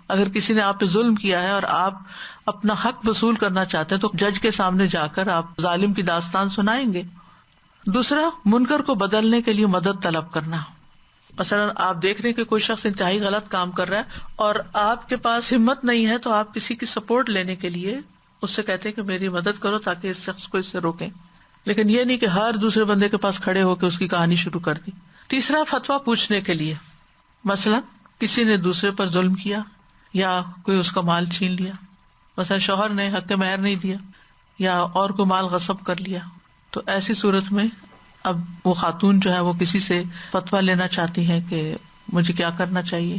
اگر کسی نے آپ پہ ظلم کیا ہے اور آپ اپنا حق وصول کرنا چاہتے ہیں تو جج کے سامنے جا کر آپ ظالم کی داستان سنائیں گے. دوسرا، منکر کو بدلنے کے لیے مدد طلب کرنا. مثلا آپ دیکھ رہے ہیں کہ کوئی شخص انتہائی غلط کام کر رہا ہے اور آپ کے پاس ہمت نہیں ہے تو آپ کسی کی سپورٹ لینے کے لیے اس سے کہتے ہیں کہ میری مدد کرو تاکہ اس شخص کو اس سے روکیں. لیکن یہ نہیں کہ ہر دوسرے بندے کے پاس کھڑے ہو کے اس کی کہانی شروع کر دی. تیسرا، فتویٰ پوچھنے کے لیے. مثلا کسی نے دوسرے پر ظلم کیا یا کوئی اس کا مال چھین لیا، مثلا شوہر نے حق مہر نہیں دیا یا اور کوئی مال غصب کر لیا، تو ایسی صورت میں اب وہ خاتون جو ہے وہ کسی سے فتویٰ لینا چاہتی ہیں کہ مجھے کیا کرنا چاہیے.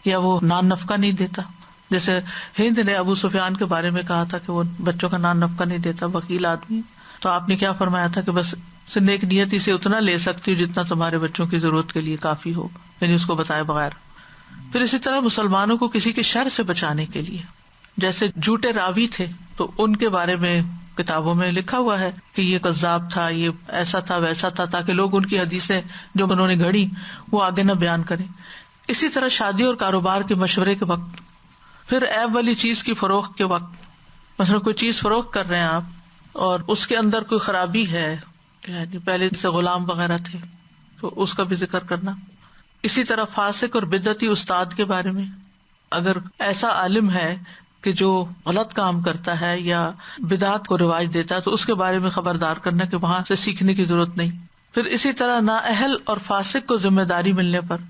یا وہ نان نفقہ نہیں دیتا، جیسے ہند نے ابو سفیان کے بارے میں کہا تھا کہ وہ بچوں کا نان نفقہ نہیں دیتا، وکیل آدمی. تو آپ نے کیا فرمایا تھا کہ بس نیک نیتی سے اتنا لے سکتی ہوں جتنا تمہارے بچوں کی ضرورت کے لیے کافی ہو، یعنی اس کو بتائے بغیر. پھر اسی طرح مسلمانوں کو کسی کے شر سے بچانے کے لیے، جیسے جھوٹے راوی تھے تو ان کے بارے میں کتابوں میں لکھا ہوا ہے کہ یہ کذاب تھا، یہ ایسا تھا ویسا تھا، تاکہ لوگ ان کی حدیثیں جو انہوں نے گھڑی وہ آگے نہ بیان کریں. اسی طرح شادی اور کاروبار کے مشورے کے وقت. پھر عیب والی چیز کی فروخت کے وقت، مثلا کوئی چیز فروخت کر رہے ہیں آپ اور اس کے اندر کوئی خرابی ہے، یعنی پہلے سے غلام وغیرہ تھے تو اس کا بھی ذکر کرنا. اسی طرح فاسق اور بدعتی استاد کے بارے میں، اگر ایسا عالم ہے کہ جو غلط کام کرتا ہے یا بدعت کو رواج دیتا ہے تو اس کے بارے میں خبردار کرنا کہ وہاں سے سیکھنے کی ضرورت نہیں. پھر اسی طرح نااہل اور فاسق کو ذمہ داری ملنے پر،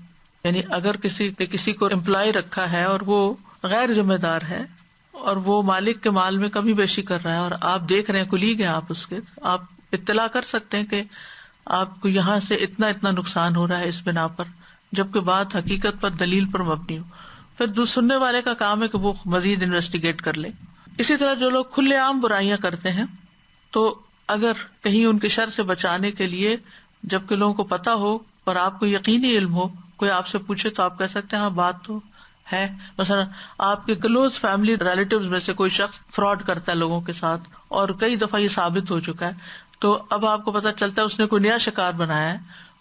یعنی اگر کسی کو امپلائی رکھا ہے اور وہ غیر ذمہ دار ہے اور وہ مالک کے مال میں کمی بیشی کر رہا ہے اور آپ دیکھ رہے ہیں، کلیگ ہیں آپ اس کے، آپ اطلاع کر سکتے ہیں کہ آپ کو یہاں سے اتنا نقصان ہو رہا ہے اس بنا پر، جبکہ بات حقیقت پر دلیل پر مبنی ہو. پھر سننے والے کا کام ہے کہ وہ مزید انویسٹیگیٹ کر لے. اسی طرح جو لوگ کھلے عام برائیاں کرتے ہیں تو اگر کہیں ان کے شر سے بچانے کے لیے، جبکہ لوگوں کو پتا ہو اور آپ کو یقینی علم ہو، کوئی آپ سے پوچھے تو آپ کہہ سکتے ہیں ہاں بات تو ہے. مثلا آپ کے کلوز فیملی ریلیٹیوز میں سے کوئی شخص فراڈ کرتا ہے لوگوں کے ساتھ اور کئی دفعہ یہ ثابت ہو چکا ہے، تو اب آپ کو پتا چلتا ہے اس نے کوئی نیا شکار بنایا ہے،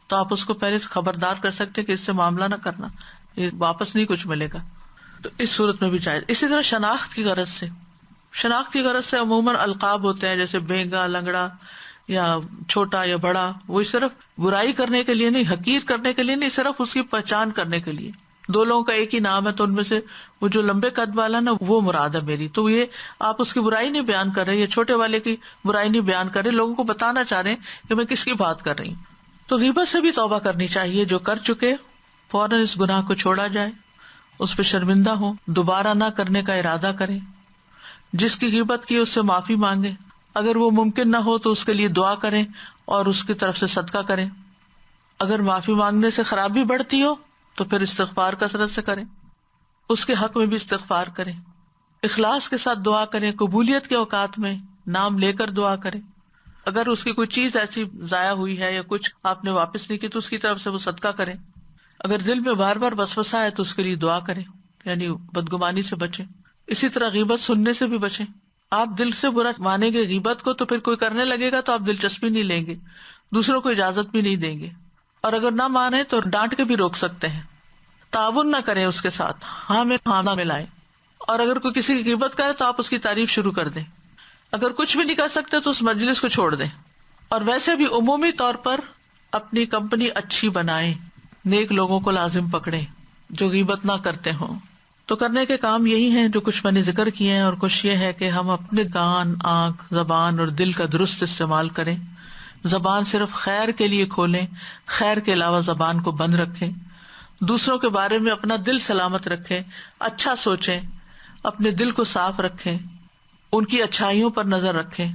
تو آپ اس کو پہلے سے خبردار کر سکتے کہ اس سے معاملہ نہ کرنا، یہ واپس نہیں کچھ ملے گا. تو اس صورت میں بھی جائز. اسی طرح شناخت کی غرض سے، شناخت کی غرض سے عموماً القاب ہوتے ہیں جیسے بینگا، لنگڑا یا چھوٹا یا بڑا. وہ صرف برائی کرنے کے لیے نہیں، حقیر کرنے کے لیے نہیں، صرف اس کی پہچان کرنے کے لیے. دو لوگوں کا ایک ہی نام ہے تو ان میں سے وہ جو لمبے قد والا نا وہ مراد ہے میری، تو یہ آپ اس کی برائی نہیں بیان کر رہے یا چھوٹے والے کی برائی نہیں بیان کر رہے، لوگوں کو بتانا چاہ رہے ہیں کہ میں کس کی بات کر رہی ہوں. تو غیبت سے بھی توبہ کرنی چاہیے. جو کر چکے فوراً اس گناہ کو چھوڑا جائے، اس پہ شرمندہ ہو، دوبارہ نہ کرنے کا ارادہ کریں. جس کی غیبت کی اس سے معافی مانگے، اگر وہ ممکن نہ ہو تو اس کے لیے دعا کریں اور اس کی طرف سے صدقہ کریں. اگر معافی مانگنے سے خرابی بڑھتی ہو تو پھر استغفار کثرت سے کریں، اس کے حق میں بھی استغفار کریں، اخلاص کے ساتھ دعا کریں. قبولیت کے اوقات میں نام لے کر دعا کریں. اگر اس کی کوئی چیز ایسی ضائع ہوئی ہے یا کچھ آپ نے واپس نہیں کی تو اس کی طرف سے وہ صدقہ کریں. اگر دل میں بار بار وسوسہ ہے تو اس کے لیے دعا کریں، یعنی بدگمانی سے بچیں. اسی طرح غیبت سننے سے بھی بچیں. آپ دل سے برا مانیں گے غیبت کو تو پھر کوئی کرنے لگے گا تو آپ دلچسپی نہیں لیں گے، دوسروں کو اجازت بھی نہیں دیں گے. اور اگر نہ مانے تو ڈانٹ کے بھی روک سکتے ہیں. تعاون نہ کریں اس کے ساتھ، ہاں میں ہاں نہ ملائیں. اور اگر کوئی کسی کی غیبت کرے تو آپ اس کی تعریف شروع کر دیں. اگر کچھ بھی نہیں کر سکتے تو اس مجلس کو چھوڑ دیں. اور ویسے بھی عمومی طور پر اپنی کمپنی اچھی بنائیں، نیک لوگوں کو لازم پکڑیں جو غیبت نہ کرتے ہوں. تو کرنے کے کام یہی ہیں جو کچھ میں نے ذکر کیے ہیں، اور کچھ یہ ہے کہ ہم اپنے کان، آنکھ، زبان اور دل کا درست استعمال کریں. زبان صرف خیر کے لیے کھولیں، خیر کے علاوہ زبان کو بند رکھیں. دوسروں کے بارے میں اپنا دل سلامت رکھیں، اچھا سوچیں، اپنے دل کو صاف رکھیں، ان کی اچھائیوں پر نظر رکھیں.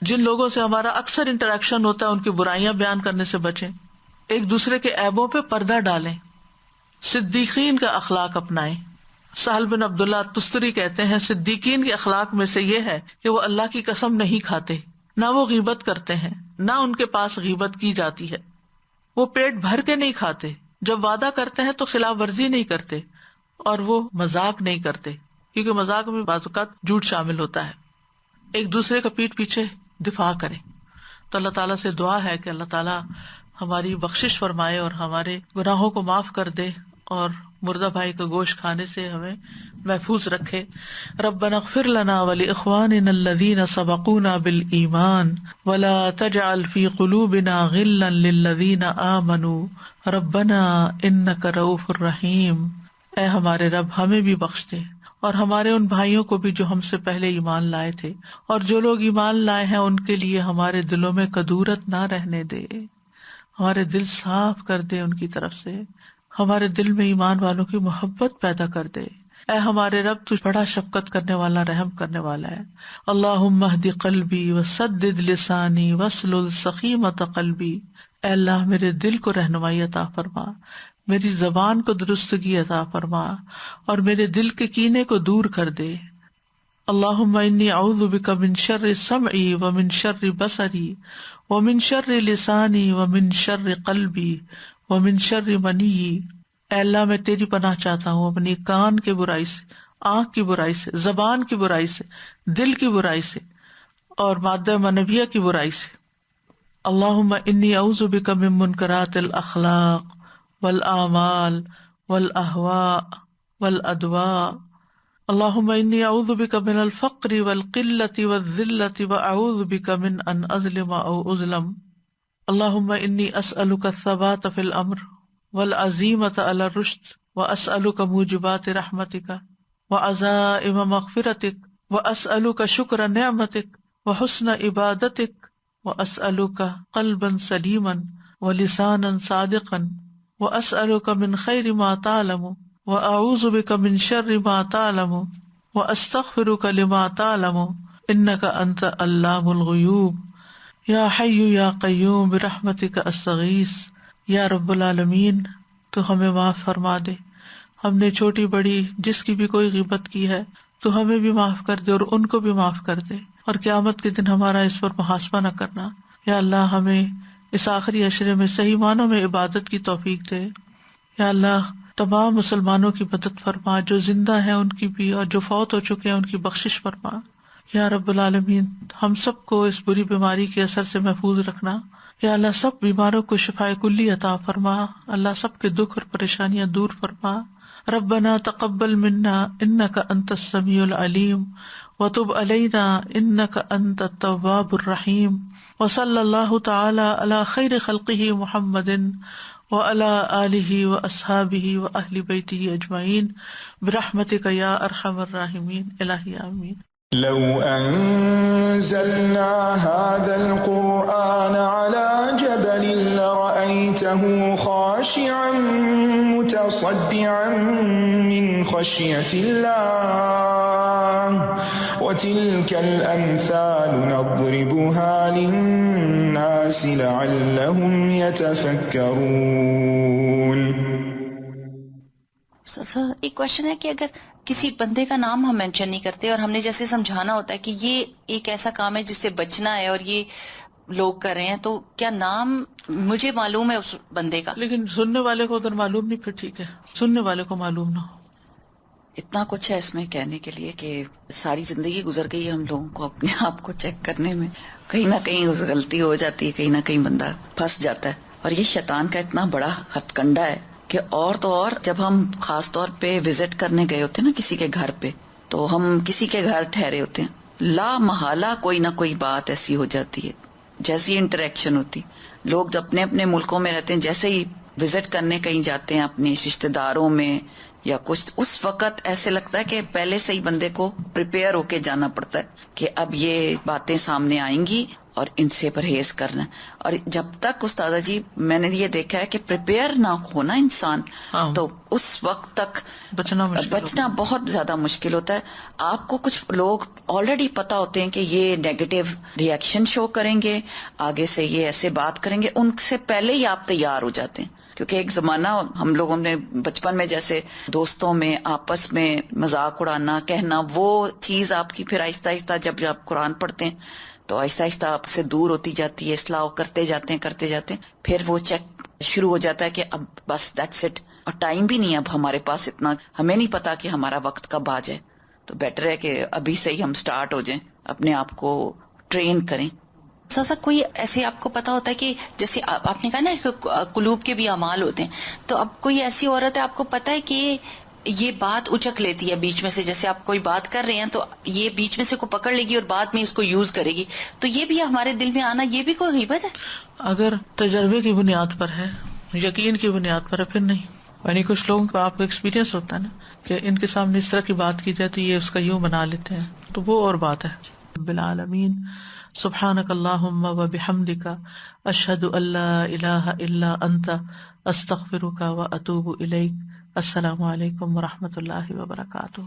جن لوگوں سے ہمارا اکثر انٹریکشن ہوتا ہے ان کی برائیاں بیان کرنے سے بچیں. ایک دوسرے کے عیبوں پہ پردہ ڈالیں. صدیقین کا اخلاق اپنائیں. سہل بن عبداللہ تستری کہتے ہیں صدیقین کے اخلاق میں سے یہ ہے کہ وہ اللہ کی قسم نہیں کھاتے، نہ وہ غیبت کرتے ہیں، نہ ان کے پاس غیبت کی جاتی ہے. وہ پیٹ بھر کے نہیں کھاتے، جب وعدہ کرتے ہیں تو خلاف ورزی نہیں کرتے، اور وہ مذاق نہیں کرتے کیونکہ مذاق میں بعض اوقات جھوٹ شامل ہوتا ہے. ایک دوسرے کا پیٹ پیچھے دفاع کریں. تو اللہ تعالیٰ سے دعا ہے کہ اللہ تعالیٰ ہماری بخشش فرمائے اور ہمارے گناہوں کو معاف کر دے اور مردہ بھائی کا گوشت کھانے سے ہمیں محفوظ رکھے. ربنا اغفر لنا ولاخواننا الذین سبقونا بالایمان ولا تجعل فی قلوبنا غلا للذین آمنوا ربنا انک رؤوف الرحیم. اے ہمارے رب ہمیں بھی بخش دے اور ہمارے ان بھائیوں کو بھی جو ہم سے پہلے ایمان لائے تھے، اور جو لوگ ایمان لائے ہیں ان کے لیے ہمارے دلوں میں کدورت نہ رہنے دے. ہمارے دل صاف کر دے ان کی طرف سے، ہمارے دل میں ایمان والوں کی محبت پیدا کر دے. اے ہمارے رب تو بڑا شفقت کرنے والا، رحم کرنے والا ہے. اللہم اہد قلبی وسدد لسانی واسلل سخیمۃ قلبی. اے اللہ میرے دل کو رہنمائی عطا فرما، میری زبان کو درستگی عطا فرما، اور میرے دل کے کینے کو دور کر دے. اللہم انی اعوذ بک من شر سمعی ومن شر بصری ومن شر لسانی ومن شر قلبی ومن شر منی. اے اللہ میں تیری پناہ چاہتا ہوں اپنی کان کی برائی سے، آنکھ کی برائی سے، زبان کی برائی سے، دل کی برائی سے، اور مادہ منویہ کی برائی سے. اللہم انی اعوذ بک من منکرات الاخلاق والاعمال والاہواء والادواء. اللہم انی اعوذ بک من الفقر والقلة والذلة واعوذ بک من ان اظلم او اظلم. اللہم انی اسألک الثبات فی الامر والعزیمة علی الرشد واسألک موجبات رحمتک وعزائم مغفرتک واسألک شکر نعمتک وحسن عبادتک واسألک قلبا سلیما ولسانا صادقا واسألک من خیر ما تعلم واعوذ بک من شر ما تعلم واستغفرک لما تعلم انک انت علام الغیوب. یا حی یا قیوم برحمتک استغیث. یا رب العالمین تو ہمیں معاف فرما دے، ہم نے چھوٹی بڑی جس کی بھی کوئی غیبت کی ہے تو ہمیں بھی معاف کر دے اور ان کو بھی معاف کر دے، اور قیامت کے دن ہمارا اس پر محاسبہ نہ کرنا. یا اللہ ہمیں اس آخری عشرے میں صحیح معنوں میں عبادت کی توفیق دے. یا اللہ تمام مسلمانوں کی مدد فرما، جو زندہ ہیں ان کی بھی، اور جو فوت ہو چکے ہیں ان کی بخشش فرما. یا رب العالمین ہم سب کو اس بری بیماری کے اثر سے محفوظ رکھنا. یا اللہ سب بیماروں کو شفائے کلی عطا فرما، اللہ سب کے دکھ اور پریشانیاں دور فرما۔ ربنا تقبل منا انک انت السمیع العلیم وتب علینا انک انت التواب الرحیم، وصلی اللہ تعالی علی خیر خلقہ محمد وعلی آلہ واصحابہ واہل بیتہ اجمعین برحمتک یا ارحم الراحمین، الہی آمین۔ لو أنزلنا هذا القرآن على جبل لرأيته خاشعا متصدعا من خشية الله وتلك الأمثال نضربها للناس لعلهم يتفكرون۔ ایک کوشچن ہے کہ اگر کسی بندے کا نام ہم مینشن نہیں کرتے اور ہم نے جیسے سمجھانا ہوتا ہے کہ یہ ایک ایسا کام ہے جس سے بچنا ہے اور یہ لوگ کر رہے ہیں، تو کیا نام مجھے معلوم ہے اس بندے کا؟ لیکن سننے والے کو اگر معلوم نہیں پھر ٹھیک ہے، سننے والے کو معلوم نہ ہو۔ اتنا کچھ ہے اس میں کہنے کے لیے کہ ساری زندگی گزر گئی ہے ہم لوگوں کو اپنے آپ کو چیک کرنے میں، کہیں نہ کہیں اس غلطی ہو جاتی ہے، کہیں نہ کہیں بندہ پھنس جاتا ہے، اور یہ شیطان کا اتنا بڑا ہتھ کنڈا ہے کہ اور تو اور جب ہم خاص طور پہ وزٹ کرنے گئے ہوتے ہیں نا کسی کے گھر پہ، تو ہم کسی کے گھر ٹھہرے ہوتے ہیں، لا محالہ کوئی نہ کوئی بات ایسی ہو جاتی ہے، جیسی انٹریکشن ہوتی، لوگ جب اپنے اپنے ملکوں میں رہتے ہیں، جیسے ہی وزٹ کرنے کہیں جاتے ہیں اپنے رشتے داروں میں یا کچھ، اس وقت ایسے لگتا ہے کہ پہلے سے ہی بندے کو پریپیئر ہو کے جانا پڑتا ہے کہ اب یہ باتیں سامنے آئیں گی اور ان سے پرہیز کرنا ہے۔ اور جب تک استاذہ جی میں نے یہ دیکھا ہے کہ پریپیئر نہ ہونا انسان، تو اس وقت تک بچنا بہت زیادہ مشکل ہوتا ہے۔ آپ کو کچھ لوگ آلریڈی پتا ہوتے ہیں کہ یہ نیگیٹو ریئیکشن شو کریں گے، آگے سے یہ ایسے بات کریں گے، ان سے پہلے ہی آپ تیار ہو جاتے ہیں، کیونکہ ایک زمانہ ہم لوگوں نے بچپن میں جیسے دوستوں میں آپس میں مذاق اڑانا کہنا، وہ چیز آپ کی پھر آہستہ آہستہ جب آپ قرآن پڑھتے ہیں تو آہستہ آہستہ آپ سے دور ہوتی جاتی ہے، اصلاح کرتے جاتے ہیں، پھر وہ چیک شروع ہو جاتا ہے کہ اب بس دیٹس اٹ، اور ٹائم بھی نہیں ہے اب ہمارے پاس اتنا، ہمیں نہیں پتا کہ ہمارا وقت کب آ جائے، تو بیٹر ہے کہ ابھی سے ہی ہم سٹارٹ ہو جائیں، اپنے آپ کو ٹرین کریں۔ سر کوئی ایسے آپ کو پتا ہوتا ہے کہ جیسے آپ نے کہا نا کہ قلوب کے بھی اعمال ہوتے ہیں، تو اب کوئی ایسی عورت ہے آپ کو پتا ہے کہ یہ بات اچک لیتی ہے بیچ میں سے، جیسے آپ کوئی بات کر رہے ہیں تو یہ بیچ میں سے کو پکڑ لے گی اور بعد میں اس کو یوز کرے گی، تو یہ بھی ہمارے دل میں آنا، یہ بھی کوئی غیبت ہے؟ اگر تجربے کی بنیاد پر ہے، یقین کی بنیاد پر ہے، پھر نہیں۔ یعنی کچھ لوگوں کا آپ کو ایکسپیرینس ہوتا ہے نا کہ ان کے سامنے اس طرح کی بات کی جاتی ہے، یہ اس کا یوں بنا لیتے ہیں، تو وہ اور بات ہے۔ رب العالمین، سبحانک اللہم و بحمدک، اشہد ان لا الہ الا انت، استغفرک و اتوب الیک۔ السلام علیکم و رحمۃ اللہ وبرکاتہ۔